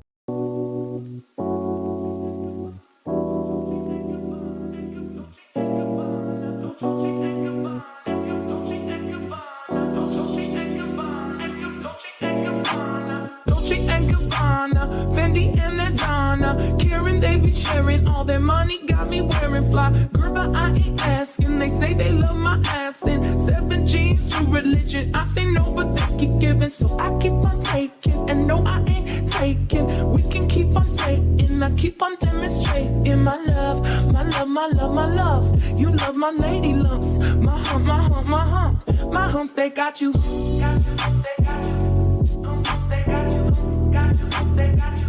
Fendi and Adana, Karen, they be sharing all their money, got me wearing fly. Girl, but I ain't asking. They say they love my ass and 7 G's to religion. I say no, but they keep giving, so I keep on taking. And no, I ain't taking. We can keep on taking. I keep on demonstrating my love, my love, my love, my love. You love my lady lumps, my hump, my hump, my hump. My humps, they got you. Got you, they got you. They got you, got you, they got you.